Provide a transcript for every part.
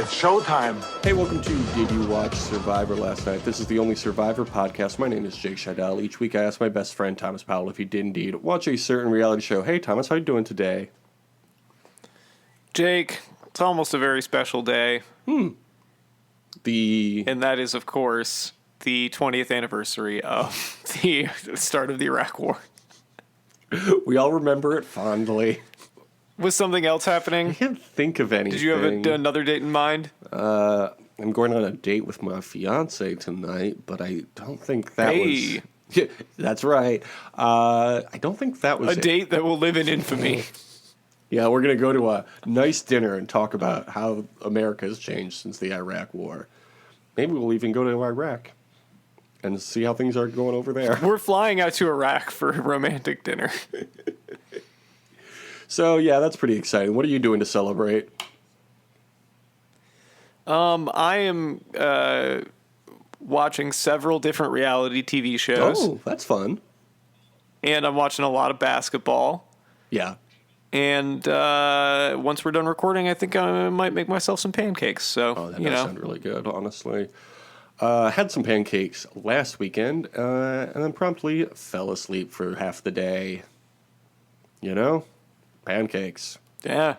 It's showtime. Hey, welcome to Did You Watch Survivor Last Night? This is the only Survivor podcast. My name is Jake Scheidel. Each week I ask my best friend Thomas Powell if he did indeed watch a certain reality show. Hey, Thomas, how you doing today? Jake, it's almost a very special day. And that is, of course, the 20th anniversary of the start of the Iraq War. We all remember it fondly. Was something else happening? I can't think of anything. Did you have another date in mind? I'm going on a date with my fiance tonight, but I don't think that was... Yeah, that's right. I don't think that was a date that will live in infamy. Yeah, we're going to go to a nice dinner and talk about how America has changed since the Iraq War. Maybe we'll even go to Iraq and see how things are going over there. We're flying out to Iraq for a romantic dinner. So, yeah, that's pretty exciting. What are you doing to celebrate? I am watching several different reality TV shows. Oh, that's fun. And I'm watching a lot of basketball. Yeah. And once we're done recording, I think I might make myself some pancakes. So, that does sound really good, honestly. Had some pancakes last weekend, and then promptly fell asleep for half the day. You know? Pancakes. Yeah.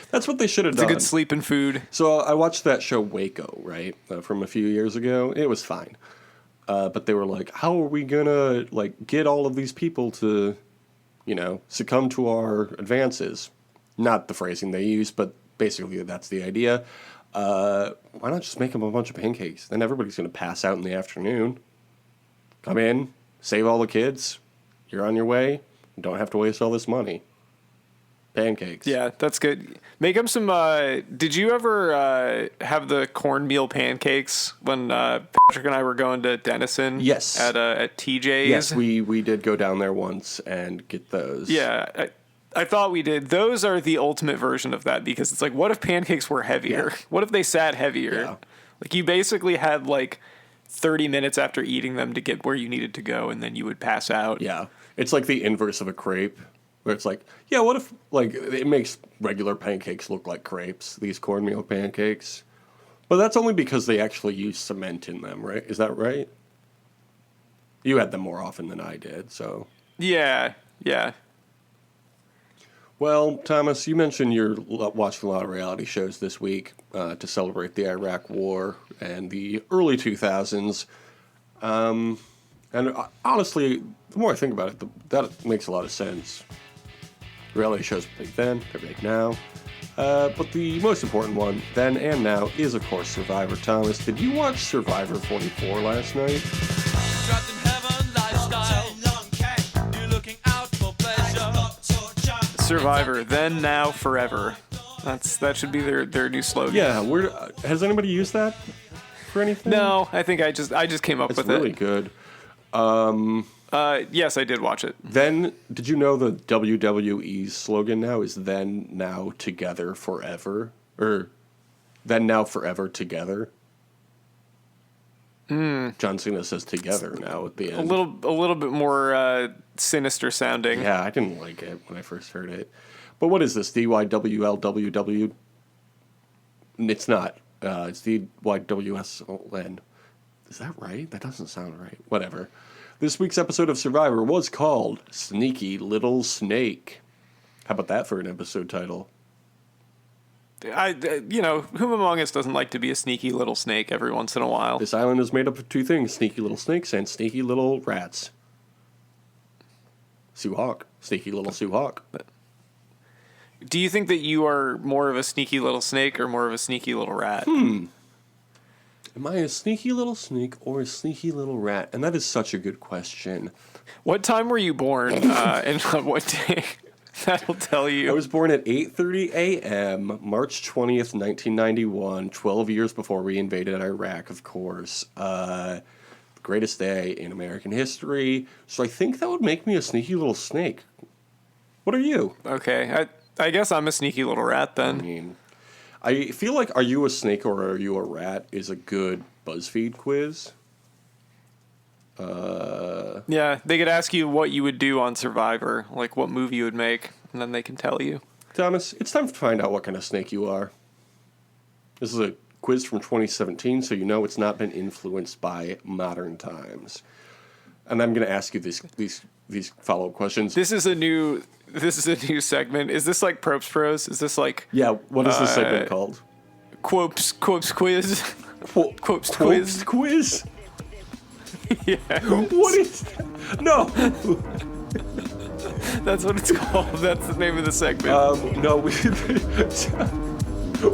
That's what they should have done. It's a good sleeping food. So I watched that show Waco, right, from a few years ago. It was fine. But they were like, how are we going to get all of these people to, succumb to our advances? Not the phrasing they use, but basically that's the idea. Why not just make them a bunch of pancakes? Then everybody's going to pass out in the afternoon. Come in, save all the kids. You're on your way. You don't have to waste all this money. Pancakes. Yeah, that's good. Make them some... did you ever have the cornmeal pancakes when Patrick and I were going to Denison? Yes. At TJ's? Yes, we did go down there once and get those. Yeah, I thought we did. Those are the ultimate version of that because it's like, what if pancakes were heavier? Yeah. What if they sat heavier? Yeah. Like, you basically had, 30 minutes after eating them to get where you needed to go, and then you would pass out. Yeah. It's like the inverse of a crepe. Where it's like, yeah, what if, it makes regular pancakes look like crepes, these cornmeal pancakes? But that's only because they actually use cement in them, right? Is that right? You had them more often than I did, so. Yeah. Well, Thomas, you mentioned you're watching a lot of reality shows this week to celebrate the Iraq War and the early 2000s. And honestly, the more I think about it, that makes a lot of sense. Reality shows were big then, they're big now. But the most important one, then and now, is, of course, Survivor. Thomas, did you watch Survivor 44 last night? Survivor, then, now, forever. That should be their new slogan. Yeah, has anybody used that for anything? No, I think I just came up with it. It's really good. Yes, I did watch it. Then, did you know the WWE's slogan now is then, now, together, forever? Or, then, now, forever, together? John Cena says together now at the end. A little bit more sinister sounding. Yeah, I didn't like it when I first heard it. But what is this? DYWLWW? It's not. It's DYWSLN. Is that right? That doesn't sound right. Whatever. This week's episode of Survivor was called Sneaky Little Snake. How about that for an episode title? Whom among us doesn't like to be a sneaky little snake every once in a while? This island is made up of two things, sneaky little snakes and sneaky little rats. Sue Hawk. Sneaky little Sue Hawk. Do you think that you are more of a sneaky little snake or more of a sneaky little rat? Am I a sneaky little snake or a sneaky little rat? And that is such a good question. What time were you born and on what day? That'll tell you. I was born at 8:30 a.m., March 20th, 1991, 12 years before we invaded Iraq, of course. Greatest day in American history. So I think that would make me a sneaky little snake. What are you? Okay, I guess I'm a sneaky little rat then. I mean, I feel like Are You a Snake or Are You a Rat is a good BuzzFeed quiz. Yeah, they could ask you what you would do on Survivor, like what movie you would make, and then they can tell you. Thomas, it's time to find out what kind of snake you are. This is a quiz from 2017, so you know it's not been influenced by modern times. And I'm going to ask you these follow-up questions. This is a new segment. Is this like Probst Pros? Is this like Yeah, what is this segment called? Quopes quiz? Quopes Quiz? Quiz? Yeah. What is that? No. That's what it's called. That's the name of the segment. No.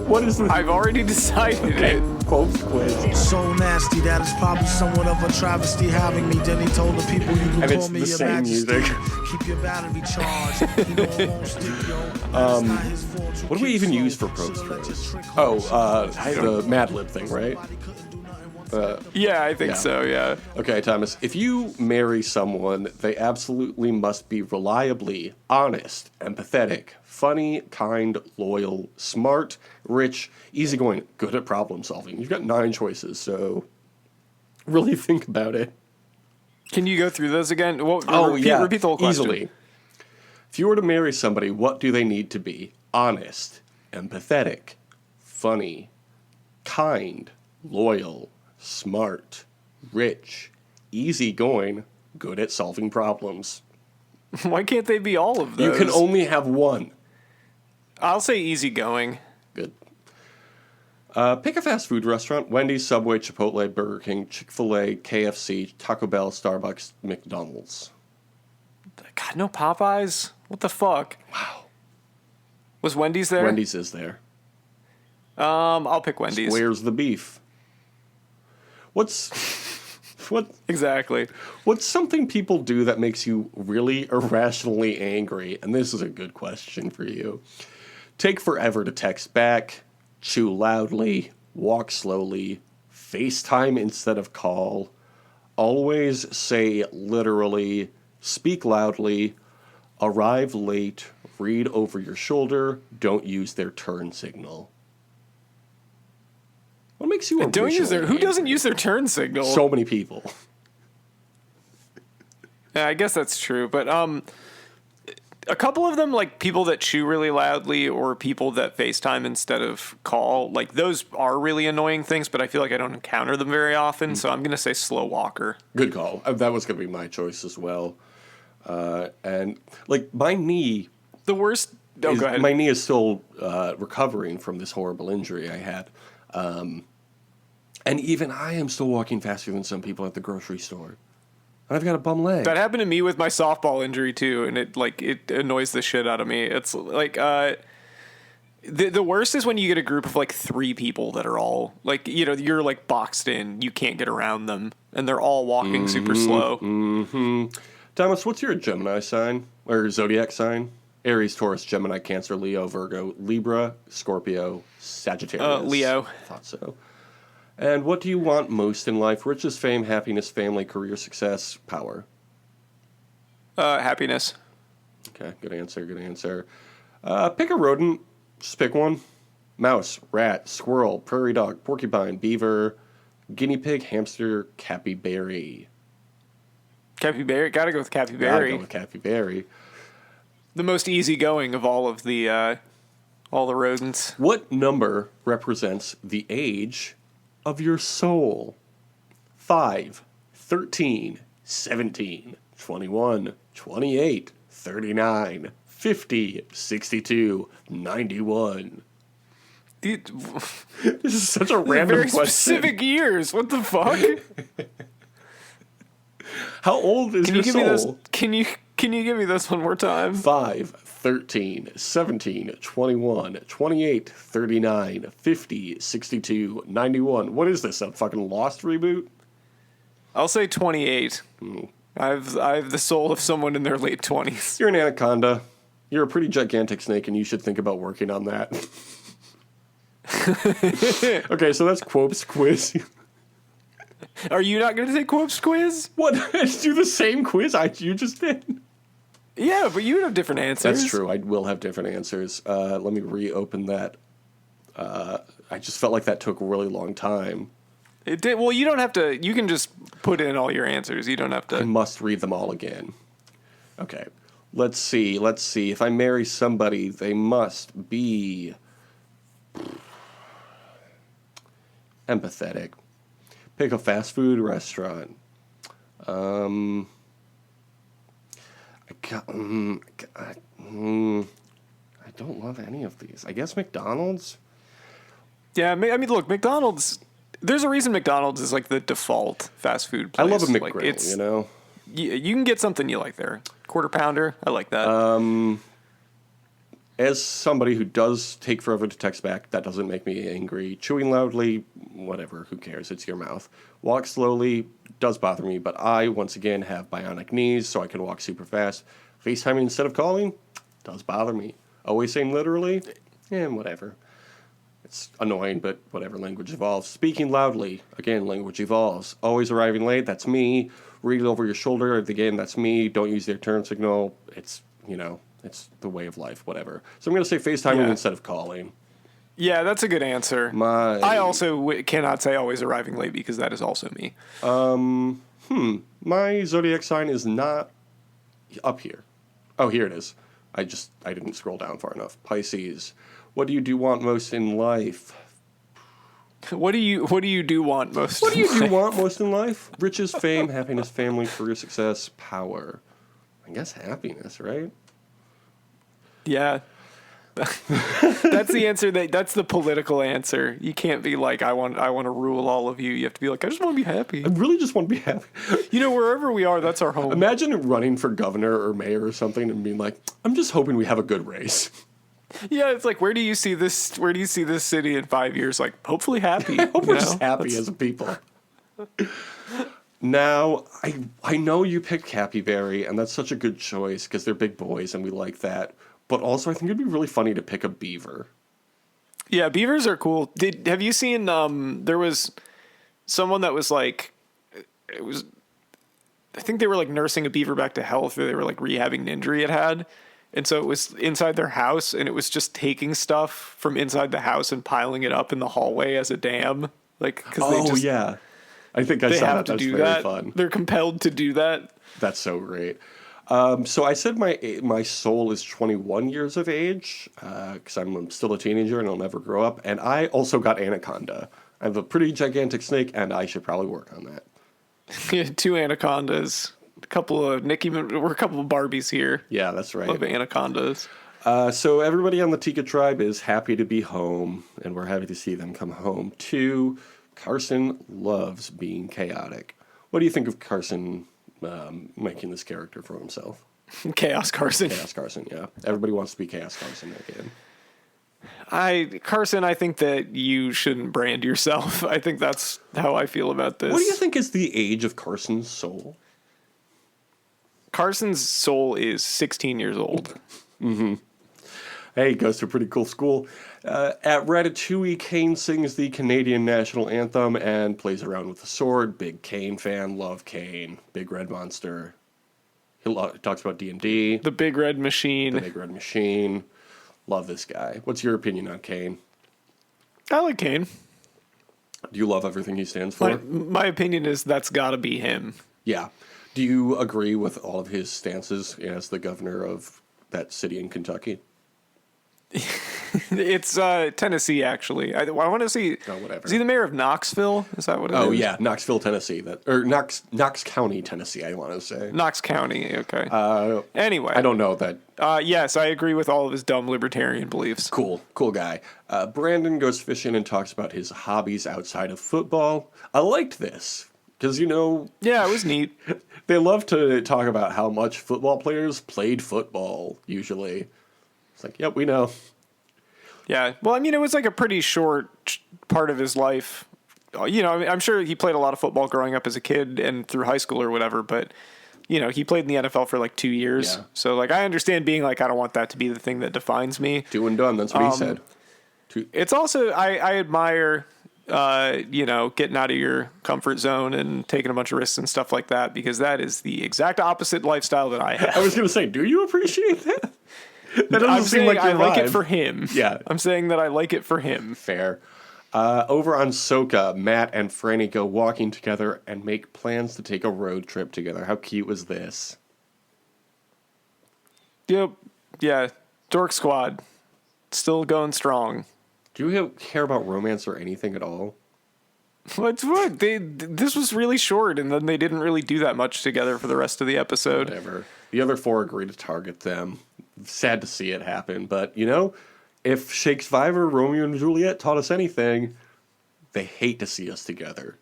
What is this? I've already decided it. Quotes quiz. So nasty that it's probably somewhat of a travesty having me. Then he told the people you can And call it's me the your same majesty. music. Keep your battery charged. You know it won't stick, yo. What do we even use for Probst Pros? Oh, the Mad Lib thing, right? Yeah, I think Yeah. so, yeah. Okay, Thomas, if you marry someone, they absolutely must be reliably honest, empathetic, funny, kind, loyal, smart, rich, easygoing, good at problem solving. You've got 9 choices, so really think about it. Can you go through those again? Repeat the whole question. Easily. If you were to marry somebody, what do they need to be? Honest, empathetic, funny, kind, loyal, smart, rich, easygoing, good at solving problems. Why can't they be all of those? You can only have one. I'll say easygoing. Good. Pick a fast food restaurant: Wendy's, Subway, Chipotle, Burger King, Chick-fil-A, KFC, Taco Bell, Starbucks, McDonald's. God, no Popeyes? What the fuck? Wow. Was Wendy's there? Wendy's is there. I'll pick Wendy's. Where's the beef? What's Exactly. What's something people do that makes you really irrationally angry? And this is a good question for you. Take forever to text back, chew loudly, walk slowly, FaceTime instead of call, always say literally, speak loudly, arrive late, read over your shoulder, don't use their turn signal. What makes you Who angry? doesn't use their turn signal? So many people. Yeah, I guess that's true, but a couple of them, like people that chew really loudly or people that FaceTime instead of call, like those are really annoying things, but I feel like I don't encounter them very often, so I'm going to say slow walker. Good call. That was going to be my choice as well. And like my knee, The worst... Oh, go ahead. my knee is still recovering from this horrible injury I had. And even I am still walking faster than some people at the grocery store. And I've got a bum leg. That happened to me with my softball injury too, and it annoys the shit out of me. It's like the worst is when you get a group of like 3 people that are all like, you know, you're like boxed in, you can't get around them, and they're all walking super slow. Mm-hmm. Thomas, what's your Gemini sign or zodiac sign? Aries, Taurus, Gemini, Cancer, Leo, Virgo, Libra, Scorpio, Sagittarius. Leo. Thought so. And what do you want most in life? Riches, fame, happiness, family, career, success, power. Happiness. Okay, good answer, good answer. Pick a rodent. Just pick one. Mouse, rat, squirrel, prairie dog, porcupine, beaver, guinea pig, hamster, capybara. Capybara. Gotta go with Gotta capybara. go with capybara. The most easygoing of all the rodents. What number represents the age of your soul? 5, 13, 17, 21, 28, 39, 50, 62, 91. This This is such a random very question. specific years. What the fuck? How old is Can your you give me those? soul? Can you give me this one more time? 5, 13, 17, 21, 28, 39, 50, 62, 91. What is this, a fucking Lost reboot? I'll say 28. I've the soul of someone in their late 20s. You're an anaconda. You're a pretty gigantic snake, and you should think about working on that. Okay, so that's Quopes quiz. Are you not going to take Quopes quiz? What? Do the same quiz you just did? Yeah, but you have different answers. That's true. I will have different answers. Let me reopen that. I just felt like that took a really long time. It did. Well, you don't have to. You can just put in all your answers. You don't have I to. must read them all again. Okay. Let's see. If I marry somebody, they must be Empathetic. Pick a fast food restaurant. I got, I don't love any of these. I guess McDonald's. Yeah, I mean, look, McDonald's. There's a reason McDonald's is like the default fast food place. I love a Like, McGriddle, you know? You can get something you like there. Quarter pounder, I like that. As somebody who does take forever to text back, that doesn't make me angry. Chewing loudly, whatever, who cares? It's your mouth. Walk slowly does bother me, but I, once again, have bionic knees, so I can walk super fast. FaceTiming instead of calling does bother me. Always saying literally, whatever. It's annoying, but whatever, language evolves. Speaking loudly, again, language evolves. Always arriving late, that's me. Reading over your shoulder, again, that's me. Don't use their turn signal. It's, it's the way of life, whatever. So I'm going to say FaceTiming instead of calling. Yeah, that's a good answer. I also cannot say always arriving late because that is also me. My zodiac sign is not up here. Oh, here it is. I didn't scroll down far enough. Pisces. What do you want most in life? What do you want most? What do you want most in life? Riches, fame, happiness, family, career success, power. I guess happiness, right? Yeah. That's the answer. That's the political answer. You can't be like, I want to rule all of you. You have to be like, I just want to be happy. I really just want to be happy. Wherever we are, that's our home. Imagine running for governor or mayor or something and being like, I'm just hoping we have a good race. Yeah, it's like, where do you see this city in 5 years? Like, hopefully happy. I hope we're just happy as a people. Now, I know you picked Capyberry, and that's such a good choice because they're big boys and we like that. But also, I think it'd be really funny to pick a beaver. Yeah, beavers are cool. Have you seen? There was someone that was like, I think they were like nursing a beaver back to health, or they were like rehabbing an injury it had. And so it was inside their house, and it was just taking stuff from inside the house and piling it up in the hallway as a dam. Like, because yeah, I think I saw that. That's very fun. They're compelled to do that. That's so great. So I said my soul is 21 years of age because I'm still a teenager and I'll never grow up. And I also got anaconda. I have a pretty gigantic snake, and I should probably work on that. 2 anacondas. A couple of Barbies here. Yeah, that's right. Love anacondas. So everybody on the Tika tribe is happy to be home, and we're happy to see them come home too. Carson loves being chaotic. What do you think of Carson making this character for himself? Chaos Carson. Chaos Carson, yeah. Everybody wants to be Chaos Carson again. Carson, I think that you shouldn't brand yourself. I think that's how I feel about this. What do you think is the age of Carson's soul? Carson's soul is 16 years old. Mm-hmm. Hey, he goes to a pretty cool school. At Ratatouille, Kane sings the Canadian national anthem and plays around with a sword. Big Kane fan, love Kane. Big Red Monster. He talks about D&D. The Big Red Machine. The Big Red Machine. Love this guy. What's your opinion on Kane? I like Kane. Do you love everything he stands for? My opinion is that's got to be him. Yeah. Do you agree with all of his stances as the governor of that city in Kentucky? It's Tennessee, actually. I want to see. Oh, whatever. Is he the mayor of Knoxville? Is that what it is? Oh, yeah. Knoxville, Tennessee. Knox County, Tennessee, I want to say. Knox County, okay. Anyway. I don't know that. Yes, I agree with all of his dumb libertarian beliefs. Cool guy. Brandon goes fishing and talks about his hobbies outside of football. I liked this. Because, yeah, it was neat. They love to talk about how much football players played football, usually. It's like, yep, we know. Yeah. Well, I mean, it was like a pretty short part of his life. I'm sure he played a lot of football growing up as a kid and through high school or whatever, but, he played in the NFL for like 2 years. Yeah. So, like, I understand being like, I don't want that to be the thing that defines me. Do and done, that's what he said. It's also, I admire... getting out of your comfort zone and taking a bunch of risks and stuff like that, because that is the exact opposite lifestyle that I have. I was going to say, do you appreciate that? That doesn't I'm seem saying like your I like vibe. it for him. Yeah. I'm saying that I like it for him. Fair. Over on Soka, Matt and Franny go walking together and make plans to take a road trip together. How cute was this? Yep. Yeah. Dork Squad. Still going strong. Do you care about romance or anything at all? What? This was really short, and then they didn't really do that much together for the rest of the episode. Whatever. The other four agree to target them. Sad to see it happen, but you know, if Shakespeare, Romeo and Juliet taught us anything, they hate to see us together.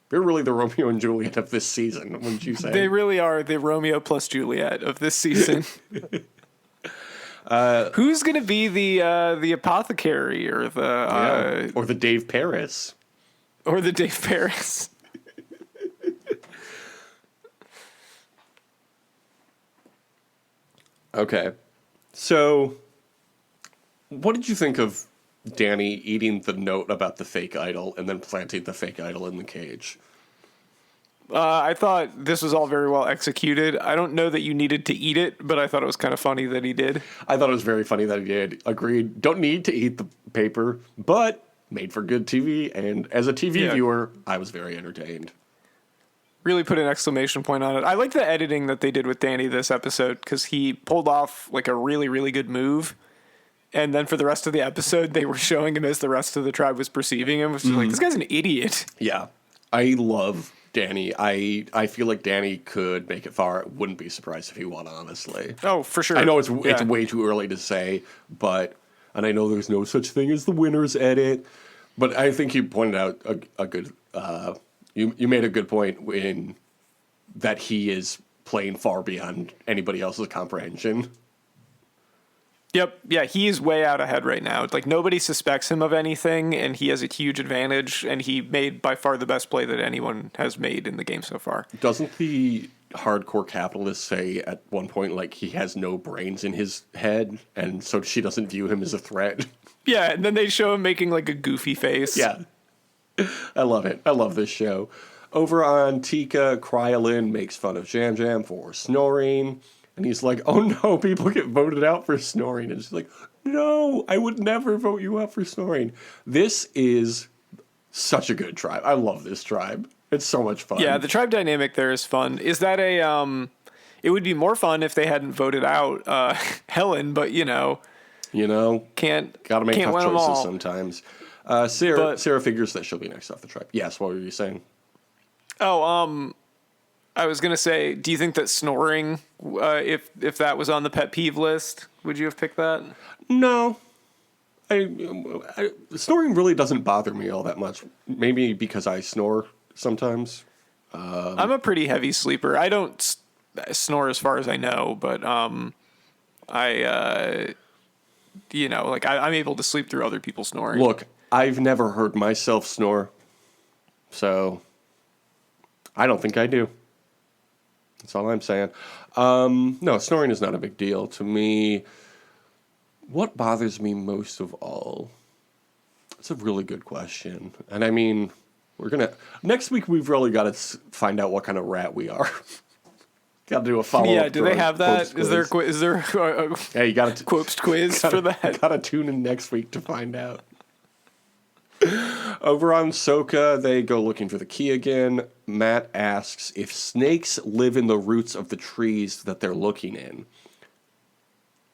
They're really the Romeo and Juliet of this season, wouldn't you say? They really are the Romeo plus Juliet of this season. Who's going to be the apothecary or or the Dave Paris? Or the Dave Paris? Okay. So, what did you think of Danny eating the note about the fake idol and then planting the fake idol in the cage? I thought this was all very well executed. I don't know that you needed to eat it, but I thought it was kind of funny that he did. I thought it was very funny that he did. Agreed. Don't need to eat the paper, but made for good TV. And as a TV viewer, I was very entertained. Really put an exclamation point on it. I like the editing that they did with Danny this episode because he pulled off like a really, really good move. And then for the rest of the episode, they were showing him as the rest of the tribe was perceiving him. Which was like, this guy's an idiot. Yeah. I love Danny. I feel like Danny could make it far. I wouldn't be surprised if he won, honestly. Oh, for sure. I know it's way too early to say, and I know there's no such thing as the winner's edit, but I think you pointed out a good, you made a good point in that he is playing far beyond anybody else's comprehension. Yep. Yeah, he's way out ahead right now. Like, nobody suspects him of anything, and he has a huge advantage, and he made by far the best play that anyone has made in the game so far. Doesn't the hardcore capitalist say at one point, like, he has no brains in his head, and so she doesn't view him as a threat? Yeah, and then they show him making, like, a goofy face. Yeah. I love it. I love this show. Over on Tika, Kryolin makes fun of Jam Jam for snoring. And he's like, oh no, people get voted out for snoring. And she's like, no, I would never vote you out for snoring. This is such a good tribe. I love this tribe. It's so much fun. Yeah, the tribe dynamic there is fun. Is that it would be more fun if they hadn't voted out Helen, but gotta make tough choices sometimes. Sarah figures that she'll be next off the tribe. Yes, what were you saying? Oh, I was gonna say, do you think that snoring, if that was on the pet peeve list, would you have picked that? No. Snoring really doesn't bother me all that much. Maybe because I snore sometimes. I'm a pretty heavy sleeper. I don't snore as far as I know, but I'm able to sleep through other people snoring. Look, I've never heard myself snore, so I don't think I do. That's all I'm saying. No, snoring is not a big deal. To me, what bothers me most of all? It's a really good question. And I mean, next week we've really got to find out what kind of rat we are. Got to do a follow-up. Yeah, do they have that? Is there yeah, you got to Probst quiz for that? Got to tune in next week to find out. Over on Soka, they go looking for the key again. Matt asks if snakes live in the roots of the trees that they're looking in.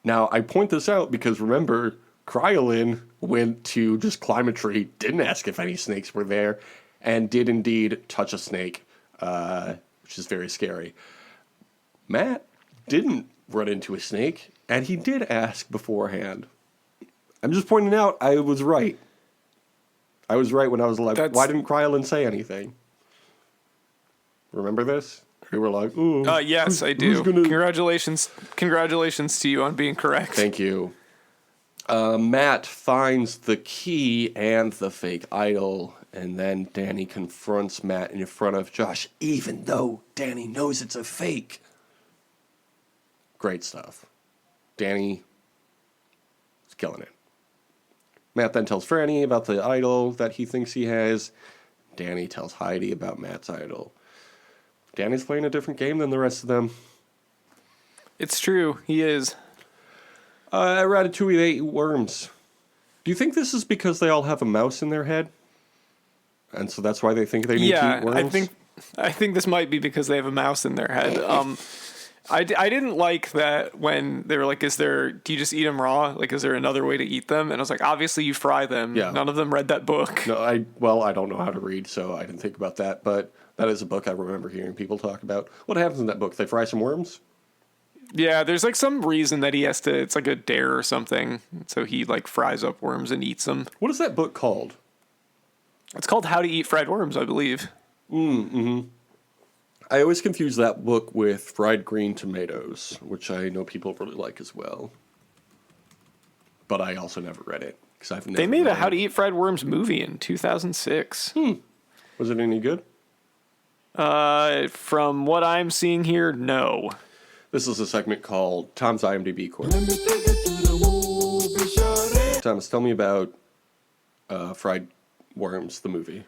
Now, I point this out because remember, Kryolin went to just climb a tree, didn't ask if any snakes were there, and did indeed touch a snake, which is very scary. Matt didn't run into a snake, and he did ask beforehand. I'm just pointing out I was right. I was right when I was like, why didn't Kryolin say anything? Remember this? We were like, ooh. Yes, I do. Congratulations to you on being correct. Thank you. Matt finds the key and the fake idol, and then Danny confronts Matt in front of Josh, even though Danny knows it's a fake. Great stuff. Danny is killing it. Matt then tells Franny about the idol that he thinks he has. Danny tells Heidi about Matt's idol. Danny's playing a different game than the rest of them. It's true. He is. At Ratatouille, they eat worms. Do you think this is because they all have a mouse in their head? And so that's why they think they need to eat worms? I think this might be because they have a mouse in their head. I didn't like that when they were like, do you just eat them raw? Like, is there another way to eat them? And I was like, obviously you fry them. Yeah. None of them read that book. No, I don't know how to read, so I didn't think about that. But that is a book I remember hearing people talk about. What happens in that book? They fry some worms? Yeah, there's like some reason that he has to, it's like a dare or something. So he like fries up worms and eats them. What is that book called? It's called How to Eat Fried Worms, I believe. I always confuse that book with Fried Green Tomatoes, which I know people really like as well. But I also never read it. They made a How to Eat Fried Worms movie in 2006. Was it any good? From what I'm seeing here, no. This is a segment called Tom's IMDb Corner. Thomas, tell me about Fried Worms, the movie.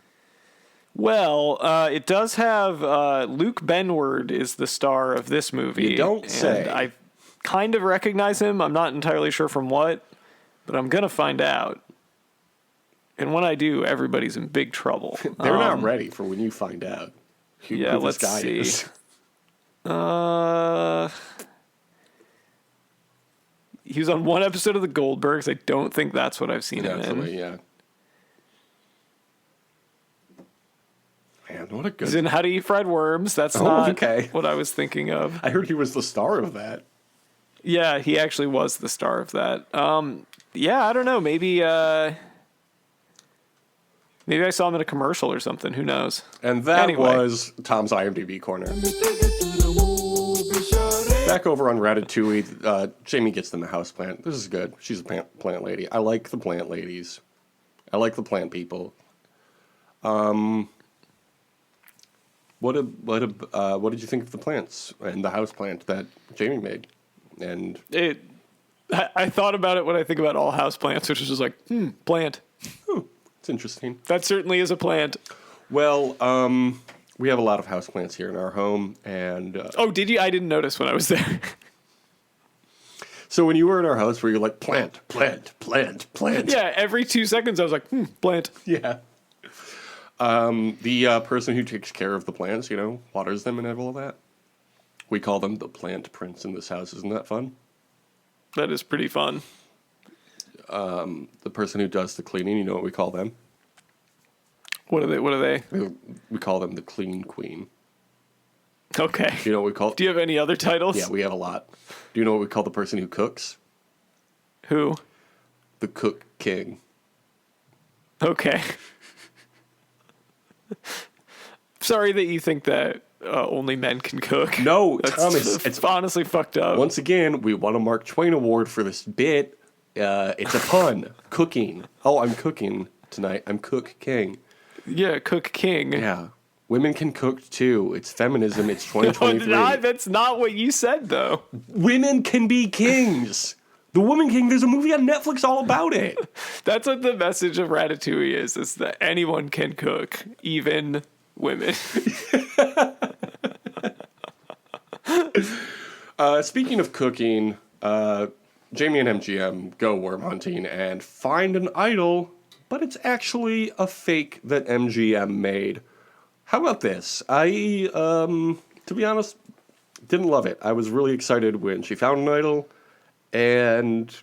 Well, it does have Luke Benward is the star of this movie. You don't say. And I kind of recognize him. I'm not entirely sure from what, but I'm going to find out. And when I do, everybody's in big trouble. They're not ready for when you find out who let's this guy see. is. He was on one episode of The Goldbergs. I don't think that's what I've seen him in. Yeah. Man, what a good... He's in How to Eat Fried Worms. That's not okay. what I was thinking of. I heard he was the star of that. Yeah, he actually was the star of that. Yeah, I don't know. Maybe I saw him in a commercial or something. Who knows? And that was Tom's IMDb Corner. Back over on Ratatouille, Jamie gets them a houseplant. This is good. She's a plant lady. I like the plant ladies. I like the plant people. What did you think of the plants and the houseplant that Jamie made? And I thought about it when I think about all houseplants, which is just like, plant. It's interesting. That certainly is a plant. Well, we have a lot of houseplants here in our home, and oh, did you? I didn't notice when I was there. So when you were in our house, were you like plant, plant, plant, plant? Yeah, every 2 seconds I was like, plant. Yeah. The person who takes care of the plants, waters them and all that. We call them the plant prince in this house. Isn't that fun? That is pretty fun. The person who does the cleaning, you know what we call them? What are they? We call them the clean queen. Okay. You know what we call? Do you have any other titles? Yeah, we have a lot. Do you know what we call the person who cooks? Who? The cook king. Okay. Sorry that you think that only men can cook. No, That's Thomas, it's honestly fucked up. Once again, we won a Mark Twain Award for this bit. It's a pun. Cooking. Oh, I'm cooking tonight. I'm cook king. Yeah, cook king. Yeah. Women can cook too. It's feminism. It's 2023. That's not what you said, though. Women can be kings. The Woman King, there's a movie on Netflix all about it. That's what the message of Ratatouille is that anyone can cook, even women. Speaking of cooking, Jamie and MGM go worm hunting and find an idol, but it's actually a fake that MGM made. How about this? I, to be honest, didn't love it. I was really excited when she found an idol, and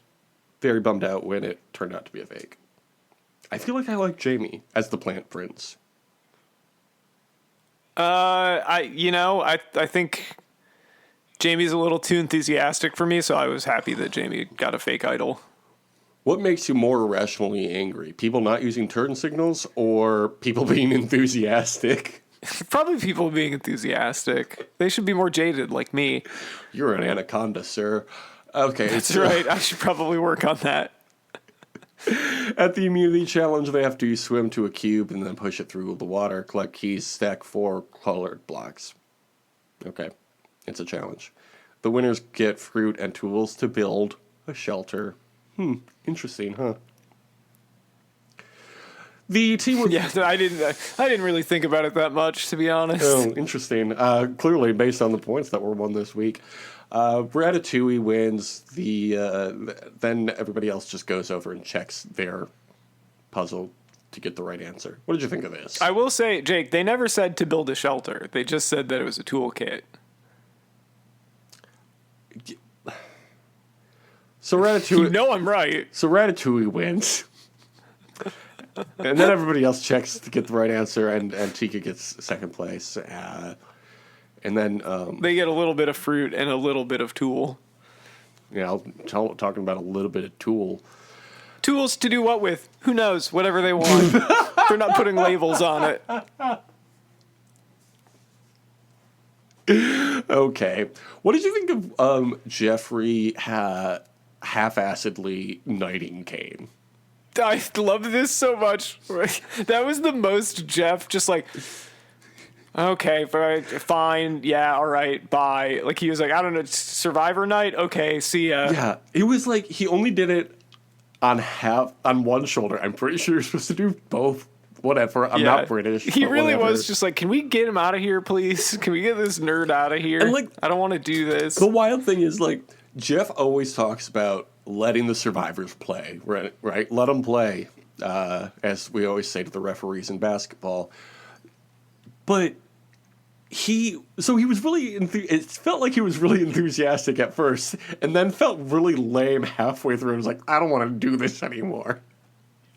very bummed out when it turned out to be a fake. I feel like I like Jamie as the plant prince. I think Jamie's a little too enthusiastic for me, so I was happy that Jamie got a fake idol. What makes you more irrationally angry? People not using turn signals or people being enthusiastic? Probably people being enthusiastic. They should be more jaded like me. You're an anaconda, sir. Okay. That's right. I should probably work on that. At the immunity challenge, they have to swim to a cube and then push it through the water, collect keys, stack 4 colored blocks. Okay. It's a challenge. The winners get fruit and tools to build a shelter. Interesting, huh? The team... Yeah, I didn't really think about it that much, to be honest. Oh, interesting. Clearly, based on the points that were won this week, Ratatouille wins. Then everybody else just goes over and checks their puzzle to get the right answer. What did you think of this? I will say, Jake, they never said to build a shelter. They just said that it was a toolkit. So Ratatouille. You know I'm right. So Ratatouille wins. And then everybody else checks to get the right answer, and Chica gets second place. And then They get a little bit of fruit and a little bit of tool. Talking about a little bit of Tool. Tools to do what with? Who knows? Whatever they want. They're not putting labels on it. Okay. What did you think of Jeffrey half-assedly knighting Kane? I love this so much. That was the most Jeff, just like, okay, fine, yeah, all right, bye. Like, he was like, I don't know, Survivor night? Okay, see ya. Yeah, it was like he only did it on one shoulder. I'm pretty sure you're supposed to do both. Whatever. I'm not British. He really whatever. was just like, can we get him out of here, please? Can we get this nerd out of here? And, like, I don't want to do this. The wild thing is, like, Jeff always talks about letting the survivors play, right? Let them play, as we always say to the referees in basketball. But he was really, it felt like he was really enthusiastic at first, and then felt really lame halfway through. He was like, I don't want to do this anymore.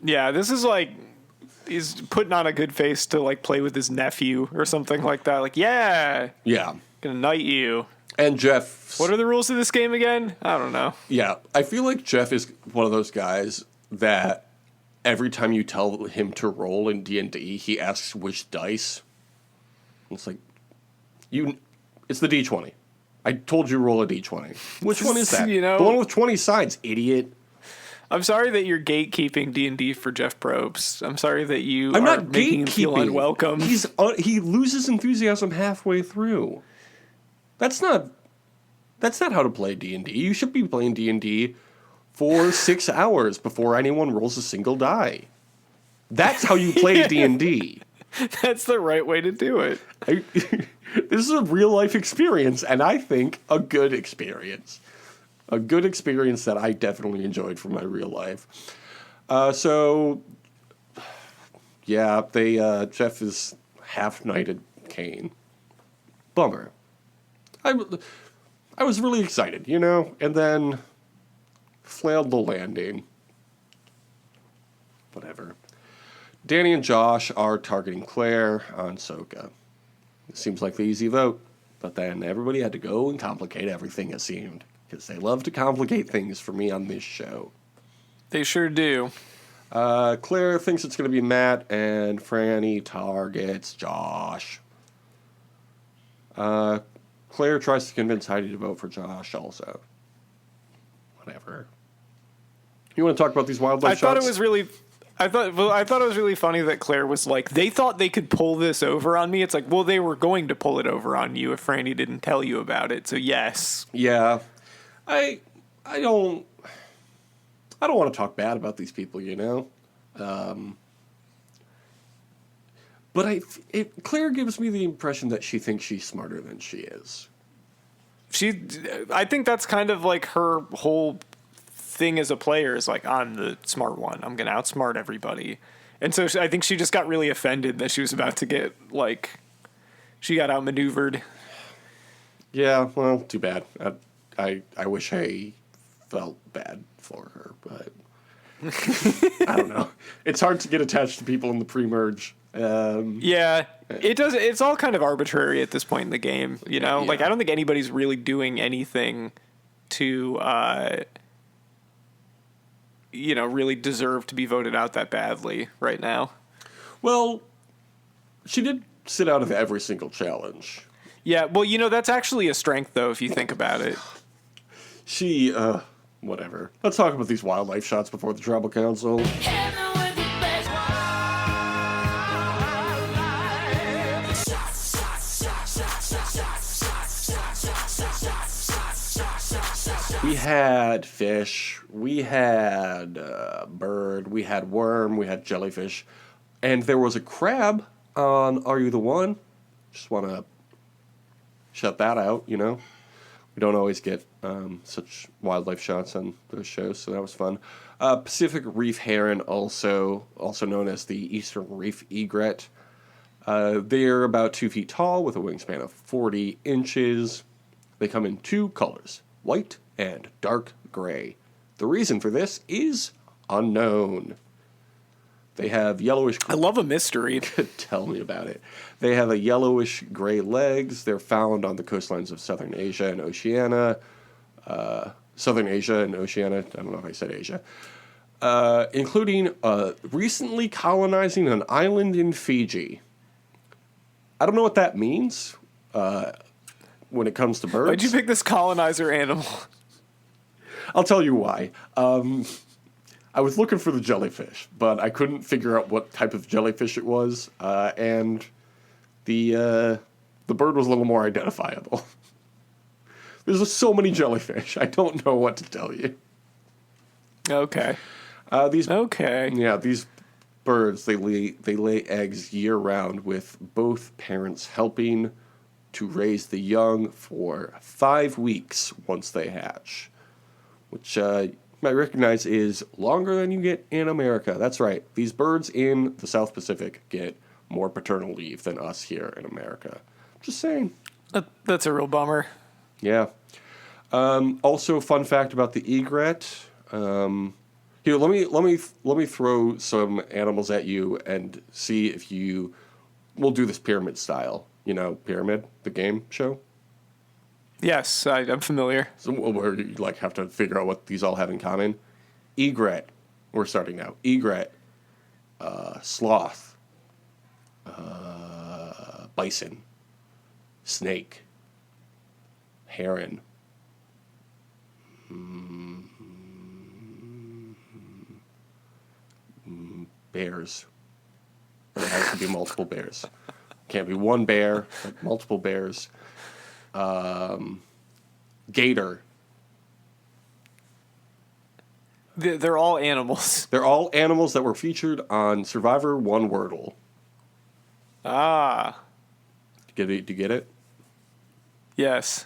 Yeah, this is like, he's putting on a good face to, like, play with his nephew or something like that. Like, yeah, gonna knight you. And Jeff... What are the rules of this game again? I don't know. Yeah, I feel like Jeff is one of those guys that every time you tell him to roll in D&D, he asks which dice. It's like, it's the D20. I told you roll a D20. Which one is that? You know, the one with 20 sides, idiot. I'm sorry that you're gatekeeping D&D for Jeff Probst. I'm sorry that you I'm are not making him feel gatekeeping. unwelcome. He loses enthusiasm halfway through. That's not how to play D&D. You should be playing D&D for 6 hours before anyone rolls a single die. That's how you play D&D. That's the right way to do it. This is a real life experience, and I think a good experience. A good experience that I definitely enjoyed from my real life. So, yeah, Jeff is half-knighted Kane. Bummer. I was really excited, and then flailed the landing. Whatever. Danny and Josh are targeting Claire on Soka. It seems like the easy vote, but then everybody had to go and complicate everything, it seemed, because they love to complicate things for me on this show. They sure do. Claire thinks it's going to be Matt, and Franny targets Josh. Claire tries to convince Heidi to vote for Josh also. Whatever. You want to talk about these wildlife shots? I thought it was really funny that Claire was like, they thought they could pull this over on me. It's like, well, they were going to pull it over on you if Franny didn't tell you about it. So yes. Yeah. I don't want to talk bad about these people, But Claire gives me the impression that she thinks she's smarter than she is. I think that's kind of like her whole thing as a player is like, I'm the smart one. I'm going to outsmart everybody. And so I think she just got really offended that she was about to get, like, she got outmaneuvered. Yeah, well, too bad. I wish I felt bad for her, but I don't know. It's hard to get attached to people in the pre-merge. Yeah, it does. It's all kind of arbitrary at this point in the game, Yeah. Like, I don't think anybody's really doing anything to, really deserve to be voted out that badly right now. Well, she did sit out of every single challenge. Yeah, well, that's actually a strength, though, if you think about it. She, whatever. Let's talk about these wildlife shots before the Tribal Council. We had fish, we had bird, we had worm, we had jellyfish, and there was a crab on Are You the One? Just want to shut that out, We don't always get such wildlife shots on those shows, so that was fun. Pacific reef heron, also known as the eastern reef egret. They're about 2 feet tall with a wingspan of 40 inches. They come in 2 colors, white and dark gray. The reason for this is unknown. They have yellowish... I love a mystery. Tell me about it. They have a yellowish gray legs. They're found on the coastlines of Southern Asia and Oceania. Southern Asia and Oceania. I don't know if I said Asia. Including recently colonizing an island in Fiji. I don't know what that means when it comes to birds. Why'd you pick this colonizer animal? I'll tell you why. I was looking for the jellyfish, but I couldn't figure out what type of jellyfish it was, and the bird was a little more identifiable. There's just so many jellyfish. I don't know what to tell you. Okay. These birds, they lay eggs year-round with both parents helping to raise the young for 5 weeks once they hatch, which you might recognize is longer than you get in America. That's right. These birds in the South Pacific get more paternal leave than us here in America. Just saying. That's a real bummer. Yeah. Also, fun fact about the egret. Here, let me throw some animals at you and see if you will do this pyramid style. You know, Pyramid, the game show. Yes, I'm familiar. So where you have to figure out what these all have in common. Egret, we're starting now. Egret, sloth, bison, snake, heron. Bears. There has to be multiple bears. Can't be one bear, but multiple bears. Gator. They're all animals. They're all animals that were featured on Survivor One Wordle. Ah. Do you get it? Yes.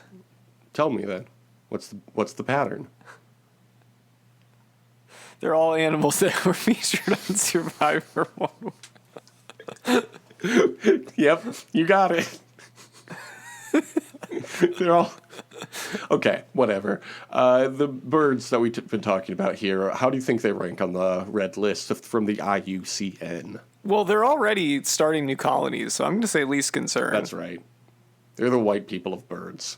Tell me then. What's the pattern? They're all animals that were featured on Survivor One. Yep, you got it. They're all... Okay, whatever. The birds that we've been talking about here, how do you think they rank on the red list from the IUCN? Well, they're already starting new colonies, so I'm going to say least concern. That's right. They're the white people of birds.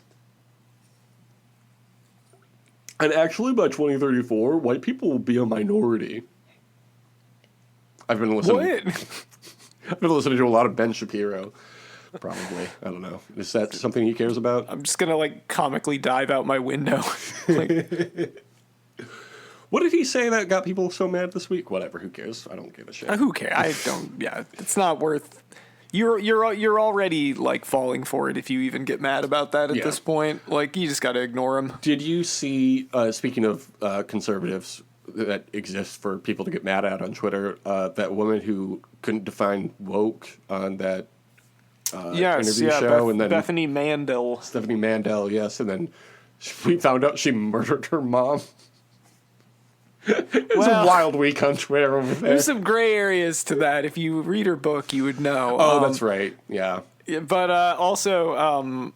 And actually, by 2034, white people will be a minority. I've been listening to a lot of Ben Shapiro. Probably. I don't know. Is that something he cares about? I'm just going to, comically dive out my window. What did he say that got people so mad this week? Whatever. Who cares? I don't give a shit. Who cares? I don't... Yeah, it's not worth... You're already, falling for it if you even get mad about that at this point. You just got to ignore him. Did you see, speaking of conservatives that exist for people to get mad at on Twitter, that woman who couldn't define woke on that interview show? And then Bethany Mandel. Stephanie Mandel, yes. And then we found out she murdered her mom. It was a wild week on Twitter over there. There's some gray areas to that. If you read her book, you would know. Oh, that's right. Yeah. But also,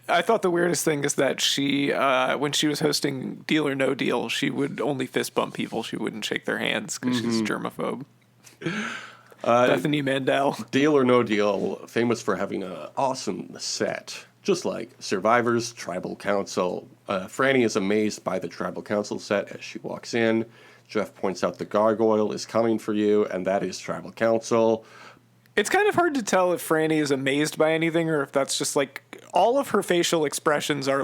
I thought the weirdest thing is that she, when she was hosting Deal or No Deal, she would only fist bump people. She wouldn't shake their hands because she's a germaphobe. Bethany Mandel. Deal or No Deal, famous for having an awesome set. Just like Survivor's Tribal Council. Franny is amazed by the Tribal Council set as she walks in. Jeff points out the gargoyle is coming for you, and that is Tribal Council. It's kind of hard to tell if Franny is amazed by anything or if that's just all of her facial expressions are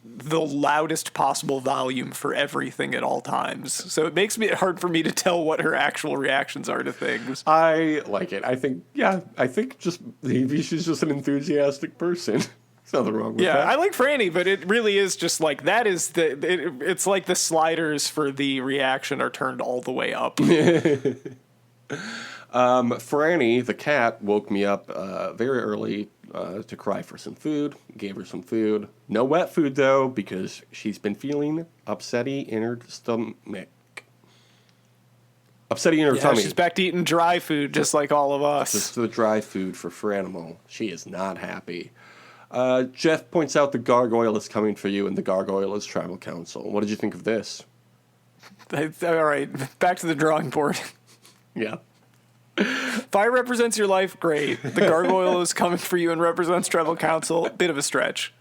the loudest possible volume for everything at all times. So it makes it hard for me to tell what her actual reactions are to things. I like it. I think just maybe she's just an enthusiastic person. There's nothing wrong with that. Yeah, I like Franny, but it really is just that is it's like the sliders for the reaction are turned all the way up. Franny, the cat, woke me up very early to cry for some food. Gave her some food. No wet food, though, because she's been feeling upsetty in her stomach. Upsetty in her tummy. She's back to eating dry food, just like all of us. Just the dry food for Franimal. She is not happy. Jeff points out the gargoyle is coming for you, and the gargoyle is Tribal Council. What did you think of this? All right, back to the drawing board. Yeah. Fire represents your life, great. The gargoyle is coming for you and represents tribal council, bit of a stretch.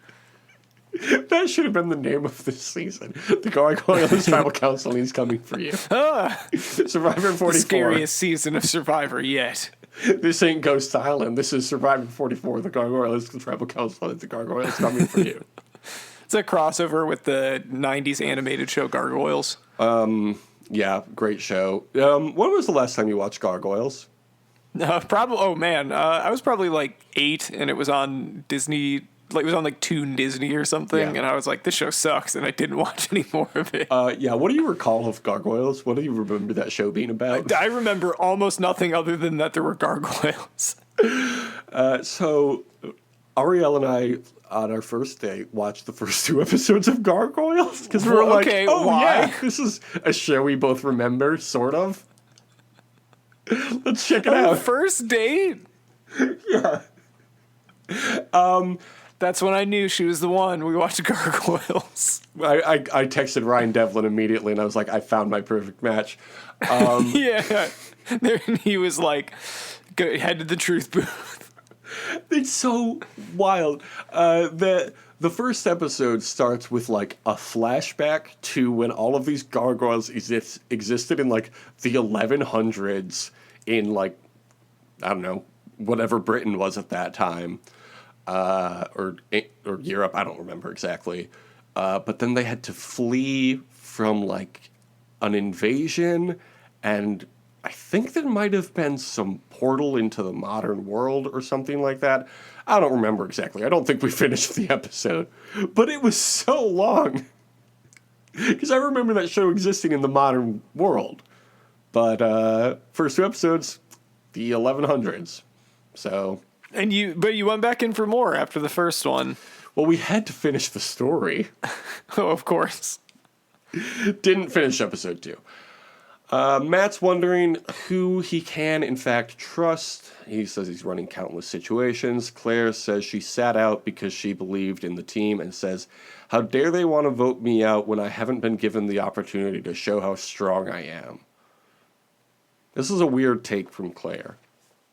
That should have been the name of this season. The Gargoyle is Tribal Council and he's coming for you. Survivor 44. The scariest season of Survivor yet. This ain't Ghost Island. This is Survivor 44. The Gargoyle is the Tribal Council and the Gargoyle is coming for you. It's a crossover with the 90s animated show Gargoyles. Yeah, great show. When was the last time you watched Gargoyles? Probably. Oh man, I was probably like 8, and it was on Disney. Like it was on like Toon Disney or something, Yeah. and I was like, "This show sucks," and I didn't watch any more of it. Yeah, what do you recall of Gargoyles? What do you remember that show being about? I remember almost nothing other than that there were gargoyles. So, Ariel and I, on our first date, watched the first 2 episodes of Gargoyles because we were like, okay, "Oh why? yeah, this is a show we both remember, sort of." Let's check it out. First date? Yeah. That's when I knew she was the one. We watched Gargoyles. I texted Ryan Devlin immediately, and I was like, "I found my perfect match." Yeah. There, he was like, go, head to the truth booth. It's so wild. The first episode starts with like a flashback to when all of these gargoyles existed in like the 1100s in like, I don't know, whatever Britain was at that time, or Europe. I don't remember exactly. But then they had to flee from like an invasion, and I think there might have been some portal into the modern world or something like that. I don't remember exactly. I don't think we finished the episode, but it was so long. Because I remember that show existing in the modern world. But first 2 episodes, the 1100s. So. But you went back in for more after the first one. Well, we had to finish the story. Oh, of course. Didn't finish episode 2. Matt's wondering who he can, in fact, trust. He says he's running countless situations. Claire says she sat out because she believed in the team and says, "How dare they want to vote me out when I haven't been given the opportunity to show how strong I am?" This is a weird take from Claire,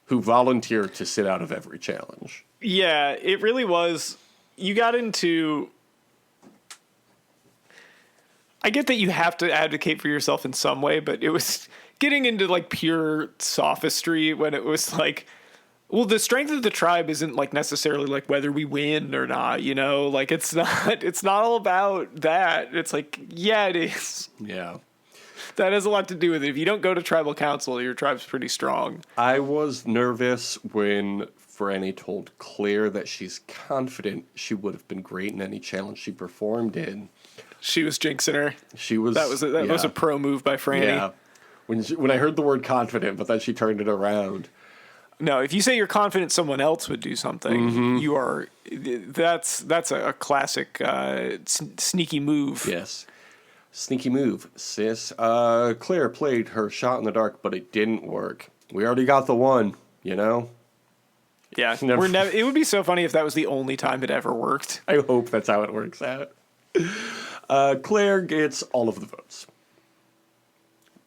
who volunteered to sit out of every challenge. Yeah, it really was. You got into... I get that you have to advocate for yourself in some way, but it was getting into like pure sophistry when it was like, well, the strength of the tribe isn't like necessarily like whether we win or not, you know, like it's not all about that. It's like, yeah, it is. Yeah. That has a lot to do with it. If you don't go to tribal council, your tribe's pretty strong. I was nervous when Franny told Claire that she's confident she would have been great in any challenge she performed in. She was jinxing her. She was. That was a pro move by Franny. Yeah. When I heard the word confident, but then she turned it around. No, if you say you're confident someone else would do something, you are. That's a classic sneaky move. Yes. Sneaky move, sis. Claire played her shot in the dark, but it didn't work. We already got the one, you know? Yeah. It would be so funny if that was the only time it ever worked. I hope that's how it works out. Claire gets all of the votes.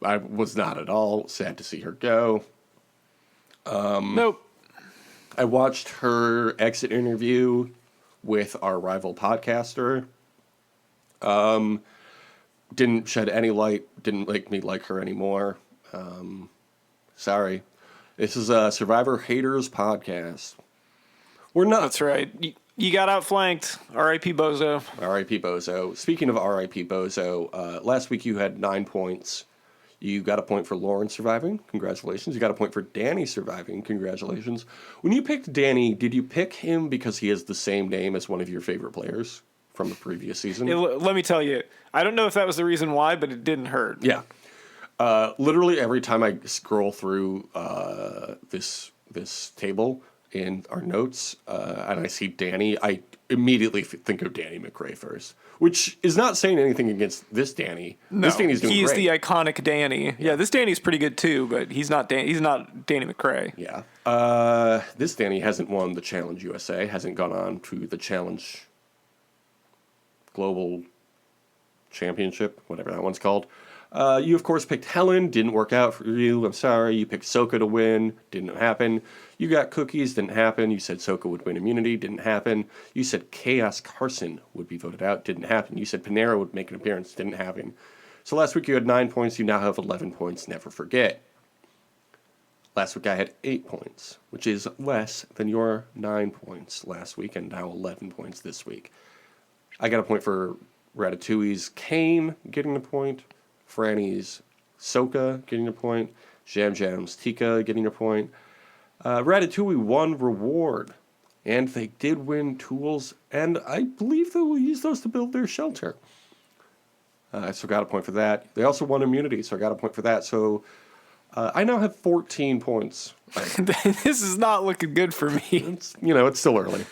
I was not at all sad to see her go. Nope. I watched her exit interview with our rival podcaster. Didn't shed any light, didn't make me like her anymore. Sorry. This is a Survivor Haters podcast. We're not. That's right. You got outflanked. R.I.P. Bozo. R.I.P. Bozo. Speaking of R.I.P. Bozo, last week you had 9 points. You got a point for Lauren surviving. Congratulations. You got a point for Danny surviving. Congratulations. When you picked Danny, did you pick him because he has the same name as one of your favorite players from the previous season? Let me tell you, I don't know if that was the reason why, but it didn't hurt. Yeah. Literally every time I scroll through this table in our notes and I see Danny, I immediately think of Danny McRae first, which is not saying anything against this Danny. No, this Danny's doing he's great. the iconic Danny. Yeah, this Danny's pretty good too, but he's not Danny McRae. Yeah. This Danny hasn't won the Challenge USA, hasn't gone on to the Challenge Global Championship, whatever that one's called. You, of course, picked Helen. Didn't work out for you. I'm sorry. You picked Soka to win. Didn't happen. You got Cookies. Didn't happen. You said Soka would win immunity. Didn't happen. You said Chaos Carson would be voted out. Didn't happen. You said Panera would make an appearance. Didn't happen. So last week you had 9 points. You now have 11 points. Never forget. Last week I had 8 points, which is less than your 9 points last week, and now 11 points this week. I got a point for Ratatouille's Kane getting a point. Franny's Soka getting a point. Jam Jam's Tika getting a point. Ratatouille won reward. And they did win tools. And I believe they will use those to build their shelter. So got a point for that. They also won immunity, so I got a point for that. So I now have 14 points. This is not looking good for me. It's still early.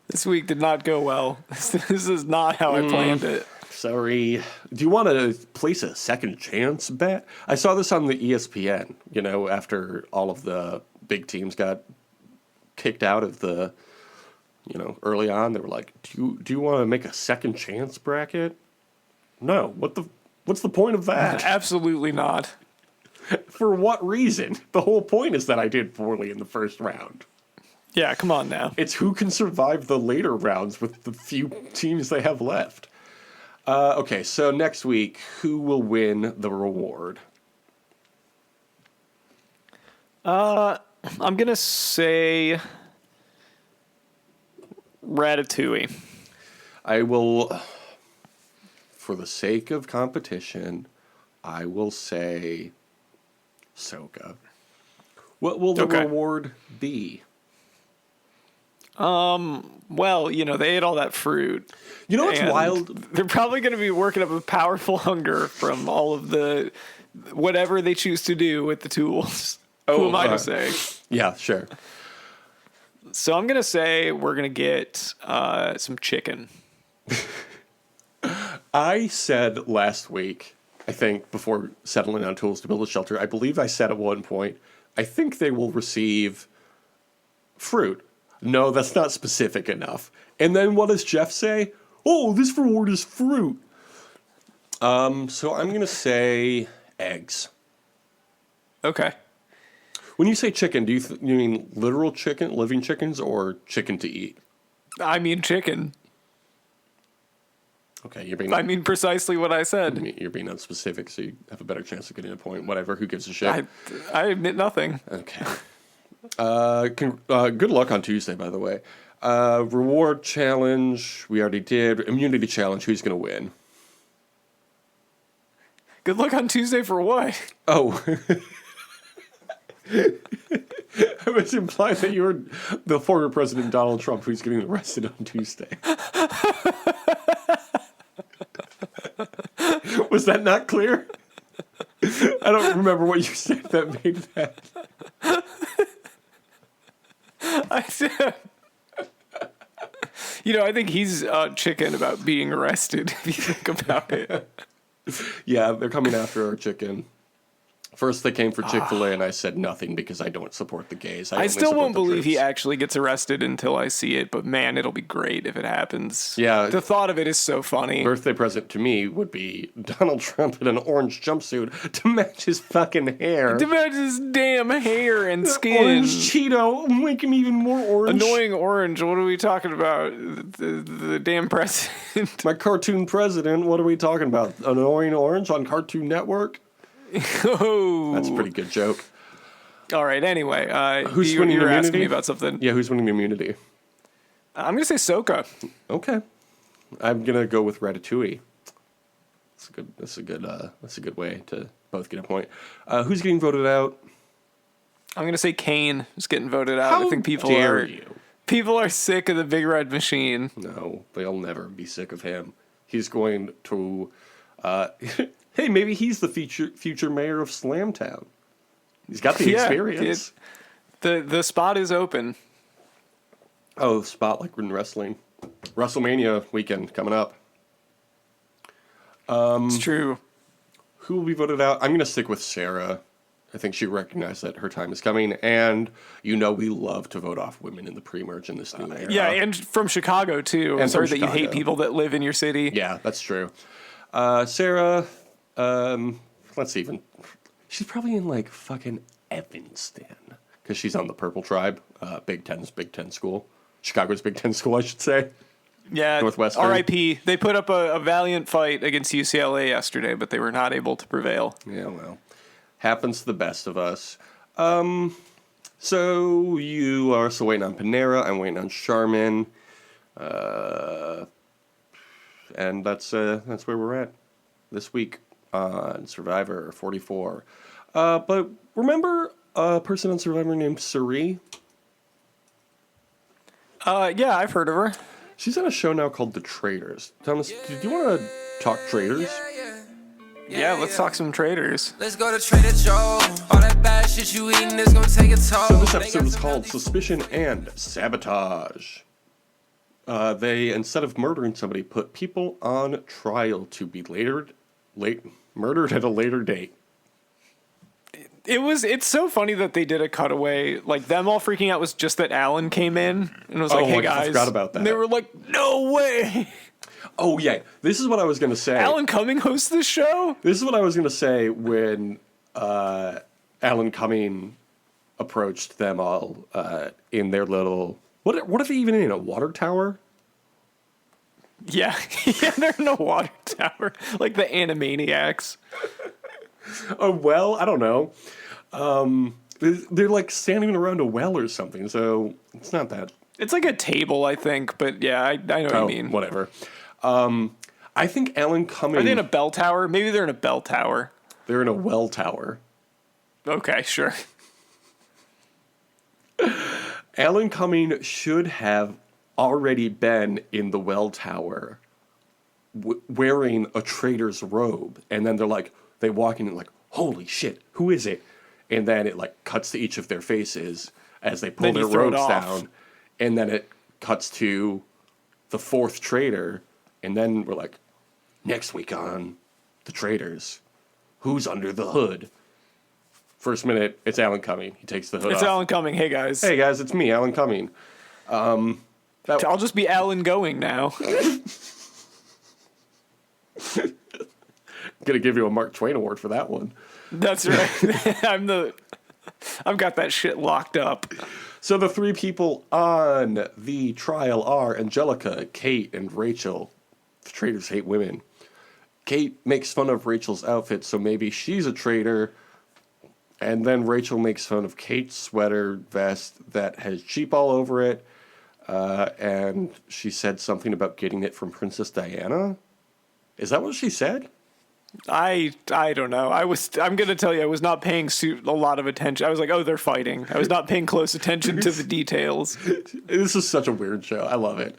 This week did not go well. This is not how I planned it. Sorry. Do you want to place a second chance bet? I saw this on the ESPN, after all of the big teams got kicked out of the, early on. They were like, do you want to make a second chance bracket? No. What's the point of that? Absolutely not. For what reason? The whole point is that I did poorly in the first round. Yeah, come on now. It's who can survive the later rounds with the few teams they have left. Okay, so next week, who will win the reward? I'm going to say Ratatouille. I will, for the sake of competition, I will say Soka. What will the reward be? Well, they ate all that fruit. You know what's wild? They're probably going to be working up a powerful hunger from all of the whatever they choose to do with the tools. Who am I to say? Yeah, sure. So I'm going to say we're going to get some chicken. I said last week, I think, before settling on tools to build a shelter, I believe I said at one point, I think they will receive fruit. No, that's not specific enough. And then what does Jeff say? Oh, this reward is fruit. So I'm going to say eggs. Okay. When you say chicken, do you mean literal chicken, living chickens, or chicken to eat? I mean chicken. Okay, I mean precisely what I said. You're being unspecific, so you have a better chance of getting a point. Whatever, who gives a shit? I admit nothing. Okay. Good luck on Tuesday, by the way. Reward challenge, we already did. Immunity challenge, who's going to win? Good luck on Tuesday for what? Oh. I was implying that you were the former President Donald Trump who's getting arrested on Tuesday. Was that not clear? I don't remember what you said that made that. I said, I think he's chicken about being arrested, if you think about it. Yeah, they're coming after our chicken. First they came for Chick-fil-A, and I said nothing because I don't support the gays. I still won't believe he actually gets arrested until I see it, but man, it'll be great if it happens. Yeah. The thought of it is so funny. Birthday present to me would be Donald Trump in an orange jumpsuit to match his fucking hair. To match his damn hair and skin. Orange Cheeto, make him even more orange. Annoying orange, what are we talking about? The damn president. My cartoon president, what are we talking about? Annoying orange on Cartoon Network? Oh, that's a pretty good joke. All right. Anyway, who's winning you were immunity? asking me about something. Yeah, who's winning immunity? I'm gonna say Soka. Okay, I'm gonna go with Ratatouille. That's a good way to both get a point. Who's getting voted out? I'm gonna say Kane is getting voted out. How I think people are sick of the big red machine. No, they'll never be sick of him. He's going to. Hey, maybe he's the future mayor of Slamtown. He's got the experience. The spot is open. Oh, spot like in wrestling. WrestleMania weekend coming up. It's true. Who will be voted out? I'm going to stick with Sarah. I think she recognized that her time is coming, and we love to vote off women in the pre-merge in this new era. Yeah, and from Chicago too. I'm sorry that you hate people that live in your city. Yeah, that's true. Sarah, let's see, even she's probably in like fucking Evanston because she's on the Purple Tribe, Big Ten school, Chicago's Big Ten school, I should say. Yeah, Northwestern. R.I.P. They put up a valiant fight against UCLA yesterday, but they were not able to prevail. Yeah, well, happens to the best of us. So you are still waiting on Panera. I'm waiting on Charmin. And that's where we're at this week on Survivor 44. But remember a person on Survivor named Suri? Yeah, I've heard of her. She's on a show now called The Traders. Thomas, do you want to talk traders? Yeah, let's talk some traders. Let's go to Trader Joe. All that bad shit you eating is gonna take a toll. So this episode is called Suspicion and Sabotage. They, instead of murdering somebody, put people on trial to be murdered at a later date. It's so funny that they did a cutaway, like them all freaking out was just that Alan came in and was like, hey guys. I forgot about that. And they were like, no way. Oh yeah, this is what I was going to say. Alan Cumming hosts this show? This is what I was going to say when Alan Cumming approached them all in their little... What are they even in, a water tower? Yeah, yeah, they're in a water tower, like the Animaniacs. A well? I don't know. They're like standing around a well or something, so it's not that. It's like a table, I think, but yeah, I know what you mean. Whatever. I think Alan Cumming... Are they in a bell tower? Maybe they're in a bell tower. They're in a well tower. Okay, sure. Alan Cumming should have already been in the well tower wearing a trader's robe. And then they're like, they walk in and like, holy shit, who is it? And then it like cuts to each of their faces as they pull their robes down. And then it cuts to the fourth trader. And then we're like, next week on The Traders, who's under the hood? First minute, it's Alan Cumming. He takes the hood off. It's Alan Cumming. Hey, guys. Hey, guys, it's me, Alan Cumming. I'll just be Alan Going now. Gonna give you a Mark Twain award for that one. That's right. I've got that shit locked up. So the three people on the trial are Angelica, Kate, and Rachel. The traders hate women. Kate makes fun of Rachel's outfit, so maybe she's a traitor. And then Rachel makes fun of Kate's sweater vest that has Jeep all over it. And she said something about getting it from Princess Diana. Is that what she said? I don't know. I'm going to tell you, I was not paying a lot of attention. I was like, oh, they're fighting. I was not paying close attention to the details. This is such a weird show. I love it.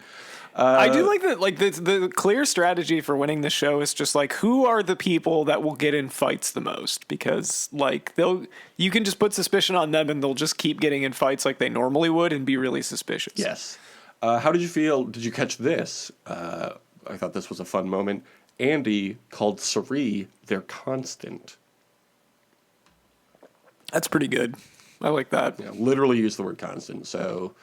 I do like that. Like the clear strategy for winning the show is just like, who are the people that will get in fights the most? Because like you can just put suspicion on them and they'll just keep getting in fights like they normally would and be really suspicious. Yes. How did you feel? Did you catch this? I thought this was a fun moment. Andy called Suri their constant. That's pretty good. I like that. Yeah, literally used the word constant. So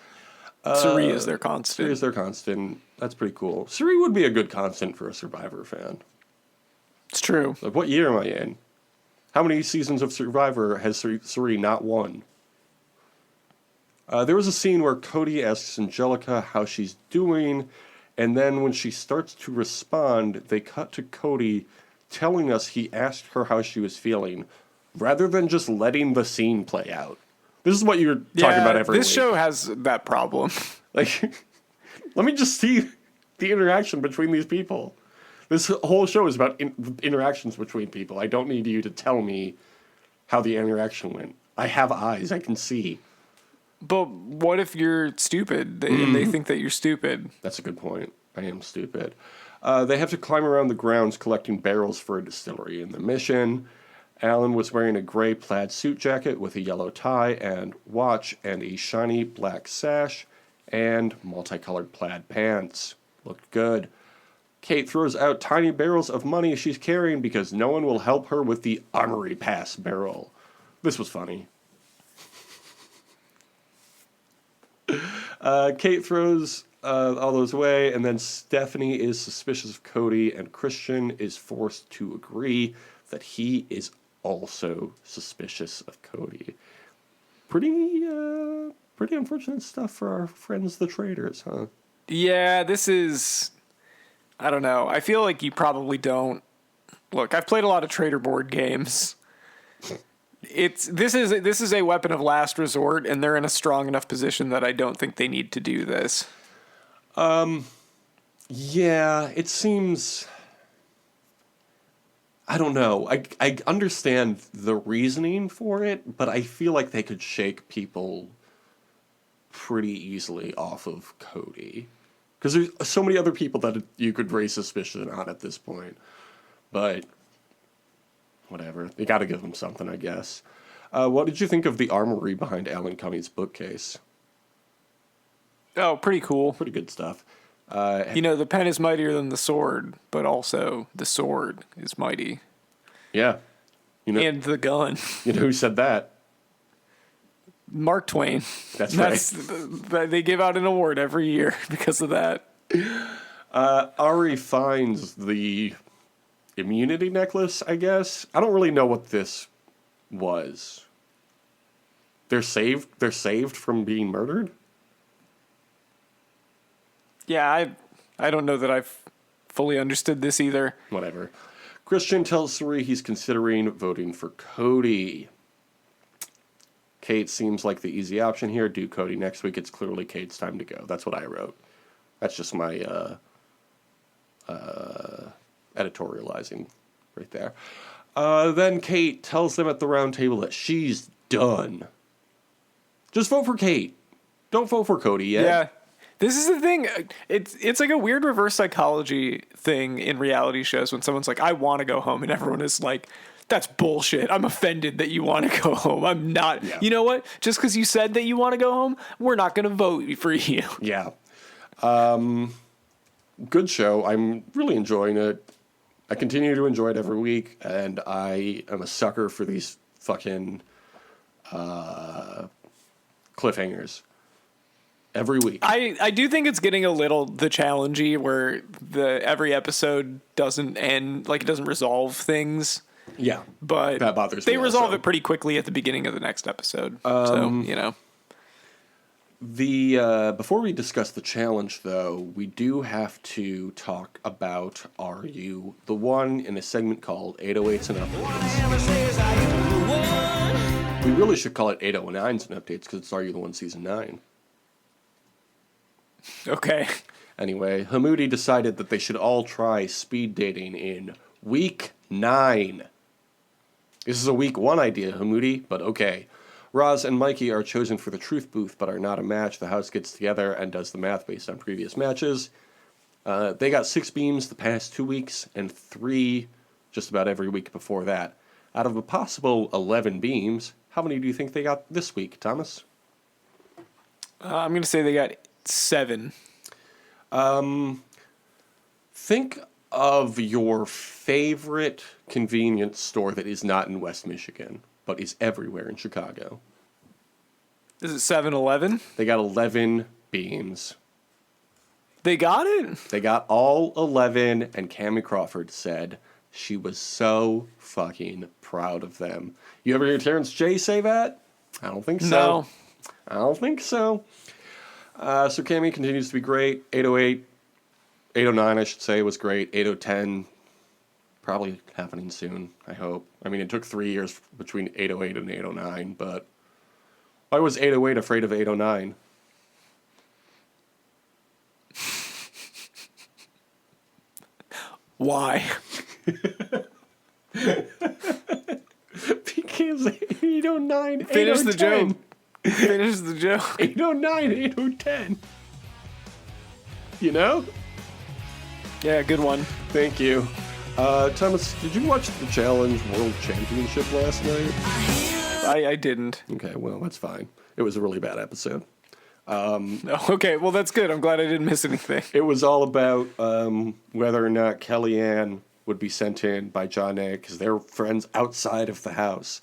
Suri is their constant. Suri is their constant. That's pretty cool. Suri would be a good constant for a Survivor fan. It's true. Like, what year am I in? How many seasons of Survivor has Suri not won? There was a scene where Cody asks Angelica how she's doing, and then when she starts to respond, they cut to Cody telling us he asked her how she was feeling, rather than just letting the scene play out. This is what you're talking about every week. This show has that problem. Like, let me just see the interaction between these people. This whole show is about interactions between people. I don't need you to tell me how the interaction went. I have eyes. I can see. But what if you're stupid and they think that you're stupid? That's a good point. I am stupid. They have to climb around the grounds collecting barrels for a distillery. In the mission, Alan was wearing a gray plaid suit jacket with a yellow tie and watch and a shiny black sash and multicolored plaid pants. Looked good. Kate throws out tiny barrels of money she's carrying because no one will help her with the Armory Pass barrel. This was funny. Kate throws all those away, and then Stephanie is suspicious of Cody, and Christian is forced to agree that he is also suspicious of Cody. Pretty unfortunate stuff for our friends the traders, huh? Yeah, this is... I don't know. I feel like you probably don't... Look, I've played a lot of trader board games. This is a weapon of last resort, and they're in a strong enough position that I don't think they need to do this. Yeah, it seems... I don't know. I understand the reasoning for it, but I feel like they could shake people pretty easily off of Cody. Because there's so many other people that you could raise suspicion on at this point. But, whatever. You gotta give them something, I guess. What did you think of the armory behind Alan Cummings' bookcase? Oh, pretty cool. Pretty good stuff. The pen is mightier than the sword, but also the sword is mighty. Yeah. And the gun. You know who said that? Mark Twain. That's right. They give out an award every year because of that. Ari finds the immunity necklace, I guess. I don't really know what this was. They're saved from being murdered? Yeah, I don't know that I've fully understood this either. Whatever. Christian tells Suri he's considering voting for Cody. Kate seems like the easy option here. Do Cody next week. It's clearly Kate's time to go. That's what I wrote. That's just my editorializing right there. Then Kate tells them at the round table that she's done. Just vote for Kate. Don't vote for Cody yet. Yeah. This is the thing. It's like a weird reverse psychology thing in reality shows when someone's like, I want to go home, and everyone is like, that's bullshit. I'm offended that you want to go home. I'm not. Yeah. You know what? Just because you said that you want to go home, we're not going to vote for you. Yeah. Good show. I'm really enjoying it. I continue to enjoy it every week, and I am a sucker for these fucking cliffhangers. Every week. I do think it's getting a little the challengey where every episode doesn't end, like it doesn't resolve things. Yeah. But that bothers me. They resolve it pretty quickly at the beginning of the next episode. Before we discuss the challenge, though, we do have to talk about Are You the One in a segment called 808s and Updates. We really should call it 809s and Updates because it's Are You the One Season 9. Okay. Anyway, Hamoudi decided that they should all try speed dating in week 9. This is a week 1 idea, Hamoudi, but okay. Roz and Mikey are chosen for the truth booth, but are not a match. The house gets together and does the math based on previous matches. They got 6 beams the past 2 weeks, and 3 just about every week before that. Out of a possible 11 beams, how many do you think they got this week, Thomas? I'm going to say they got 7. Think of your favorite convenience store that is not in West Michigan, but is everywhere in Chicago. Is it 7-Eleven? They got 11 beams. They got it? They got all 11, and Cammie Crawford said she was so fucking proud of them. You ever hear Terrence J say that? I don't think so. No. I don't think so. So Cammie continues to be great. 808, 809, I should say, was great. 8010, probably happening soon, I hope. I mean, it took 3 years between 808 and 809, but why was 808 afraid of 809? Why? Because 809, Finish the joke. Finish the joke. 809, 8010. You know? Yeah, good one. Thank you. Thomas, did you watch the Challenge World Championship last night? I didn't. Okay, well, that's fine. It was a really bad episode. Okay, well, that's good. I'm glad I didn't miss anything. It was all about whether or not Kellyanne would be sent in by John A. because they're friends outside of the house.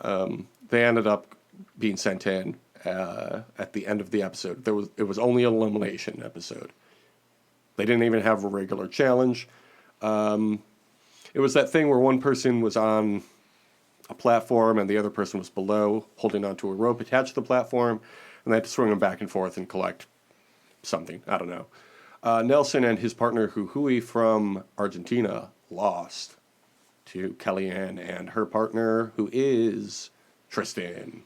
They ended up being sent in, at the end of the episode. It was only an elimination episode. They didn't even have a regular challenge. It was that thing where one person was on a platform and the other person was below, holding onto a rope attached to the platform, and they had to swing them back and forth and collect something. I don't know. Nelson and his partner Jujuy from Argentina lost to Kellyanne and her partner, who is Tristan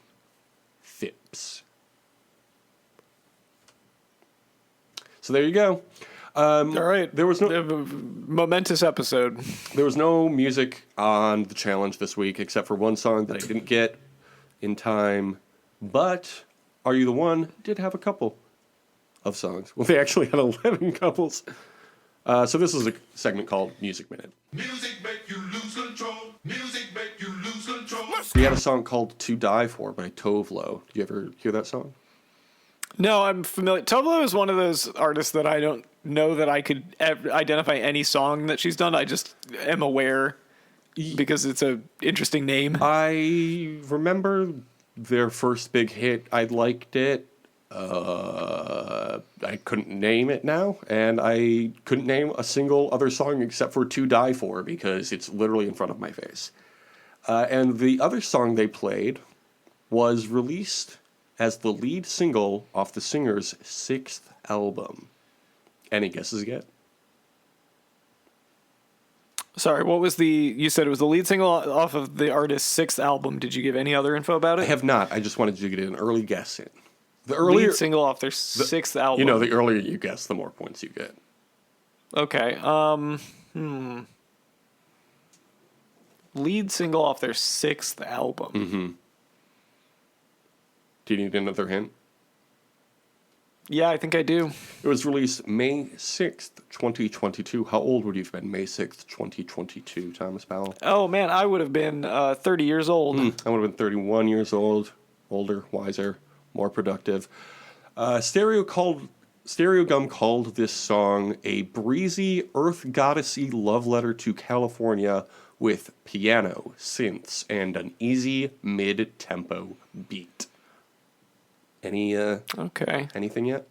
Phipps. So there you go. All right. There was no momentous episode. There was no music on the challenge this week except for one song that I didn't get in time. But Are You the One did have a couple of songs. Well, they actually had 11 couples. So this is a segment called Music Minute. Music make you lose control. Music make you lose control. We had a song called To Die For by Tovlo. Did you ever hear that song? No, I'm familiar. Tovlo is one of those artists that I don't know that I could identify any song that she's done. I just am aware because it's a interesting name. I remember their first big hit. I liked it. I couldn't name it now, and I couldn't name a single other song except for To Die For because it's literally in front of my face. And the other song they played was released as the lead single off the singer's 6th album. Any guesses yet? Sorry, what was you said it was the lead single off of the artist's 6th album. Did you give any other info about it? I have not. I just wanted you to get an early guess in. The lead single off their 6th album. You know, the earlier you guess, the more points you get. Okay. Lead single off their 6th album. Mm-hmm. Do you need another hint? Yeah, I think I do. It was released May 6th, 2022. How old would you have been May 6th, 2022, Thomas Powell? Oh, man, I would have been 30 years old. I would have been 31 years old, older, wiser, more productive. Stereo Gum called this song a breezy, earth goddessy love letter to California with piano, synths, and an easy mid-tempo beat. Okay. Anything yet?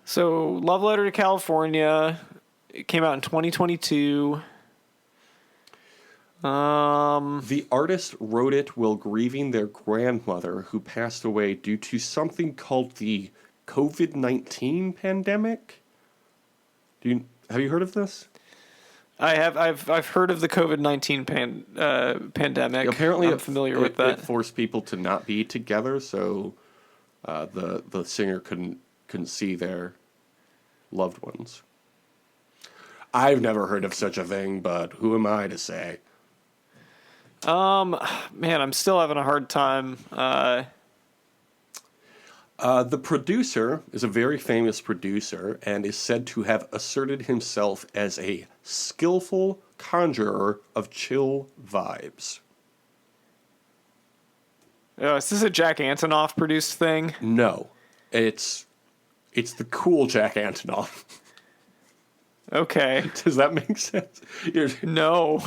So, Love Letter to California, it came out in 2022. The artist wrote it while grieving their grandmother who passed away due to something called the COVID-19 pandemic. Have you heard of this? I have. I've heard of the COVID-19 pandemic. Apparently, I'm familiar with that. It forced people to not be together, so the singer couldn't see their loved ones. I've never heard of such a thing, but who am I to say? Man, I'm still having a hard time. The producer is a very famous producer and is said to have asserted himself as a skillful conjurer of chill vibes. Is this a Jack Antonoff produced thing? No, it's the cool Jack Antonoff. Okay. Does that make sense? No.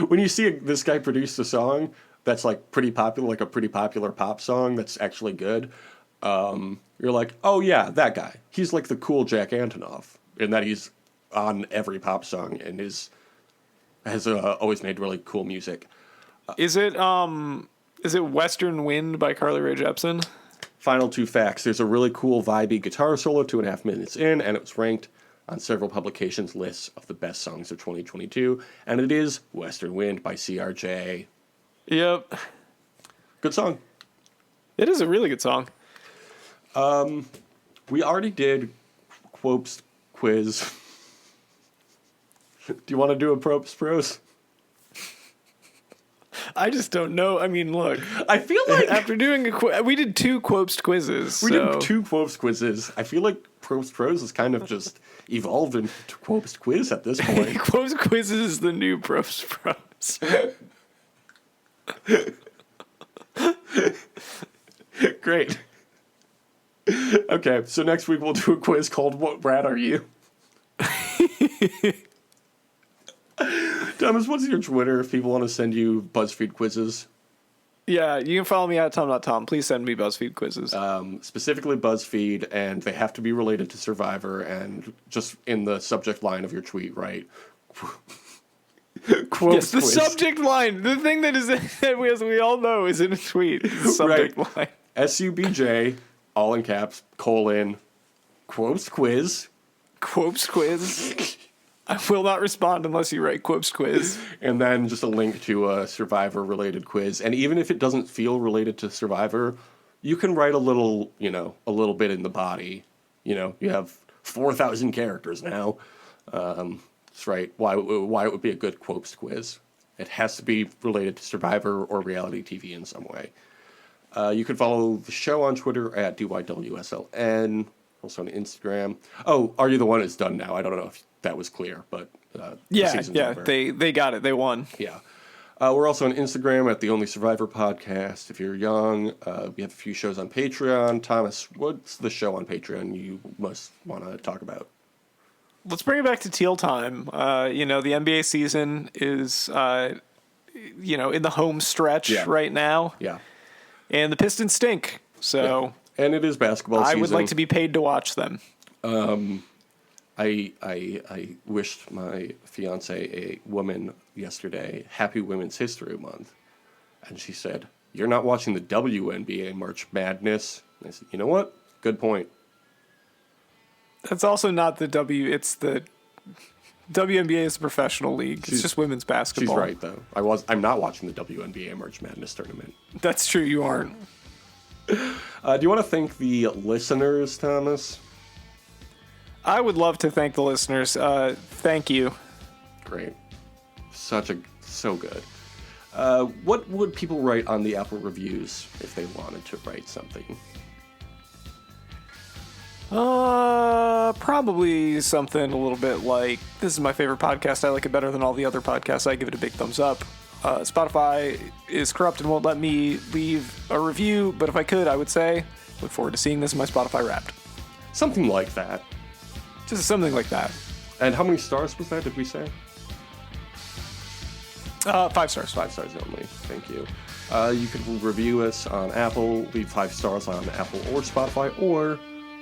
When you see this guy produce a song that's like pretty popular, like a pretty popular pop song that's actually good, you're like, oh yeah, that guy. He's like the cool Jack Antonoff, in that he's on every pop song and has always made really cool music. Is it Western Wind by Carly Rae Jepsen? Final 2 facts. There's a really cool vibey guitar solo 2.5 minutes in, and it was ranked on several publications' lists of the best songs of 2022, and it is Western Wind by CRJ. Yep. Good song. It is a really good song. We already did Probst quiz. Do you want to do a Probst pros? I just don't know. I mean, look. I feel like after doing we did 2 Probst quizzes. We did 2 Probst quizzes. I feel like Probst pros is kind of just evolved into Probst quiz at this point. Probst quizzes is the new Probst pros. Great. Okay, so next week we'll do a quiz called What Rat Are You? Thomas, what's your Twitter if people want to send you BuzzFeed quizzes? Yeah, you can follow me at Tom. Please send me BuzzFeed quizzes. Specifically BuzzFeed, and they have to be related to Survivor, and just in the subject line of your tweet, right? Quote Yes, the quiz. subject line. The thing that is that we all know is in a tweet. The subject line. SUBJ, all in caps, colon, quotes quiz, Quotes quiz. I will not respond unless you write quotes quiz. and then just a link to a Survivor-related quiz. And even if it doesn't feel related to Survivor, you can write a little bit in the body. You know, you have 4,000 characters now. That's right. Why it would be a good quotes quiz. It has to be related to Survivor or reality TV in some way. You can follow the show on Twitter at DYWSLN, also on Instagram. Oh, Are You the One is done now. I don't know if that was clear, but the season's over. They got it. They won. Yeah. We're also on Instagram at The Only Survivor Podcast. If you're young, we have a few shows on Patreon. Thomas, what's the show on Patreon you must want to talk about? Let's bring it back to Teal time. The NBA season is, in the home stretch right now. Yeah. And the Pistons stink. So And it is basketball season. I would like to be paid to watch them. I wished my fiance, a woman, yesterday, Happy Women's History Month. And she said, "You're not watching the WNBA March Madness." And I said, "You know what? Good point." That's also not the it's the WNBA is a professional league. It's just women's basketball. She's right, though. I'm not watching the WNBA March Madness tournament. That's true, you aren't. Do you want to thank the listeners, Thomas? I would love to thank the listeners. Thank you. Great. So good. What would people write on the Apple reviews if they wanted to write something? Probably something a little bit like, "This is my favorite podcast. I like it better than all the other podcasts. I give it a big thumbs up. Spotify is corrupt and won't let me leave a review, but if I could, I would say, look forward to seeing this in my Spotify Wrapped." Something like that. Just something like that. And how many stars was that, did we say? 5 stars. 5 stars only. Thank you. You can review us on Apple, leave 5 stars on Apple or Spotify, or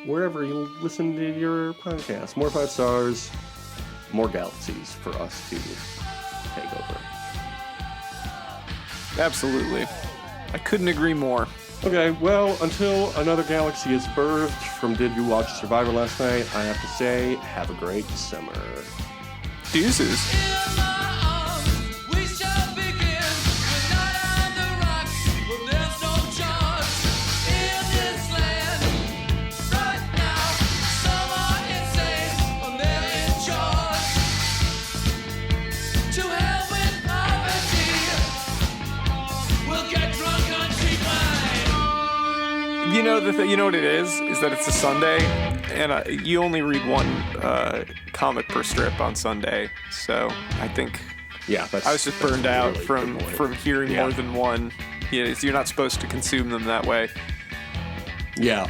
wherever you listen to your podcast. More 5 stars, more galaxies for us to take over. Absolutely. I couldn't agree more. Okay, well, until another galaxy is birthed from Did You Watch Survivor Last Night, I have to say, have a great summer. Deuces. We shall begin. We're not on the rocks. Well, there's no charge in this land. Right now, some are insane and they're in charge. To hell with poverty. We'll get drunk on cheap wine. You know what it is that it's a Sunday, and you only read one comic per strip on Sunday, so I think Yeah, I was just burned out from hearing Yeah. more than one. Yeah, you're not supposed to consume them that way. Yeah.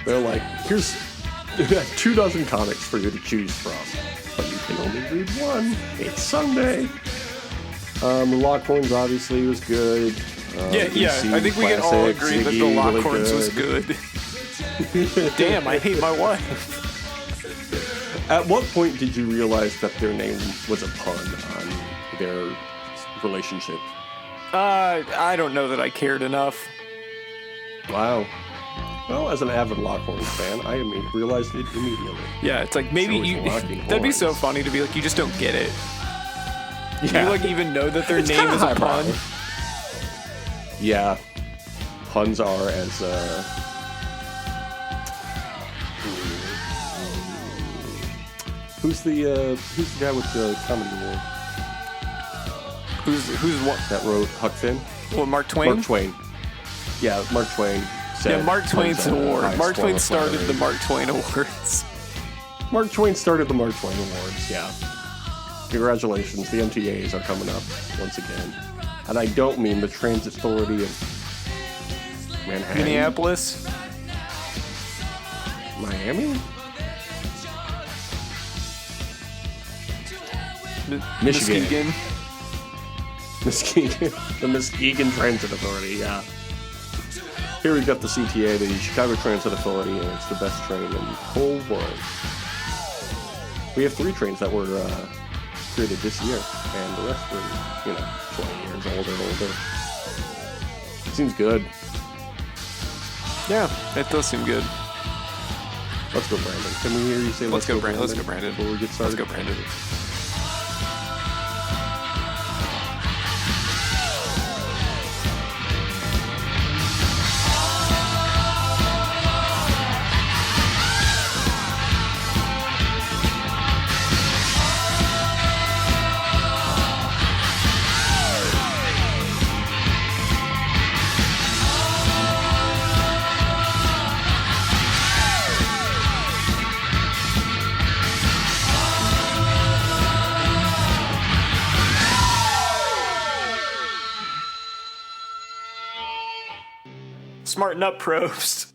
They're like, here's 24 comics for you to choose from, but you can only read one. It's Sunday. Lockhorns obviously was good. Yeah. I think we can all classic, agree that the Ziggy, really Lockhorns was good. Damn, I hate my wife. At what point did you realize that their name was a pun on their relationship? I don't know that I cared enough. Wow. Well, as an avid Lockhorns fan, I realized it immediately. Yeah, it's like maybe So is you. Locking That'd be so Horns. funny to be like, you just don't get it. Yeah. You even know that their It's name kinda is a highbrow. pun. Yeah. Puns are as, Who's the guy with the comedy award Who's what? that wrote Huck Finn? What, Mark Twain? Mark Twain. Yeah, Mark Twain said. Yeah, Mark Twain's puns are the award. highest Mark form Twain of started the flattery. Mark Twain Awards. Mark Twain started the Mark Twain Awards, yeah. Congratulations, the MTAs are coming up once again. And I don't mean the Transit Authority of Manhattan. Minneapolis. Miami? Mi- Michigan. Muskegon. Muskegon, the Muskegon Transit Authority, yeah. Here we've got the CTA, the Chicago Transit Authority, and it's the best train in the whole world. We have 3 trains that were created this year, and the rest were, 20 years older. Seems good. Yeah, it does seem good. Let's go, Brandon. Can we hear you say Let's go, Brandon. Let's go, Brandon. Before we get started? Let's go, Brandon. Smarten up, Probst.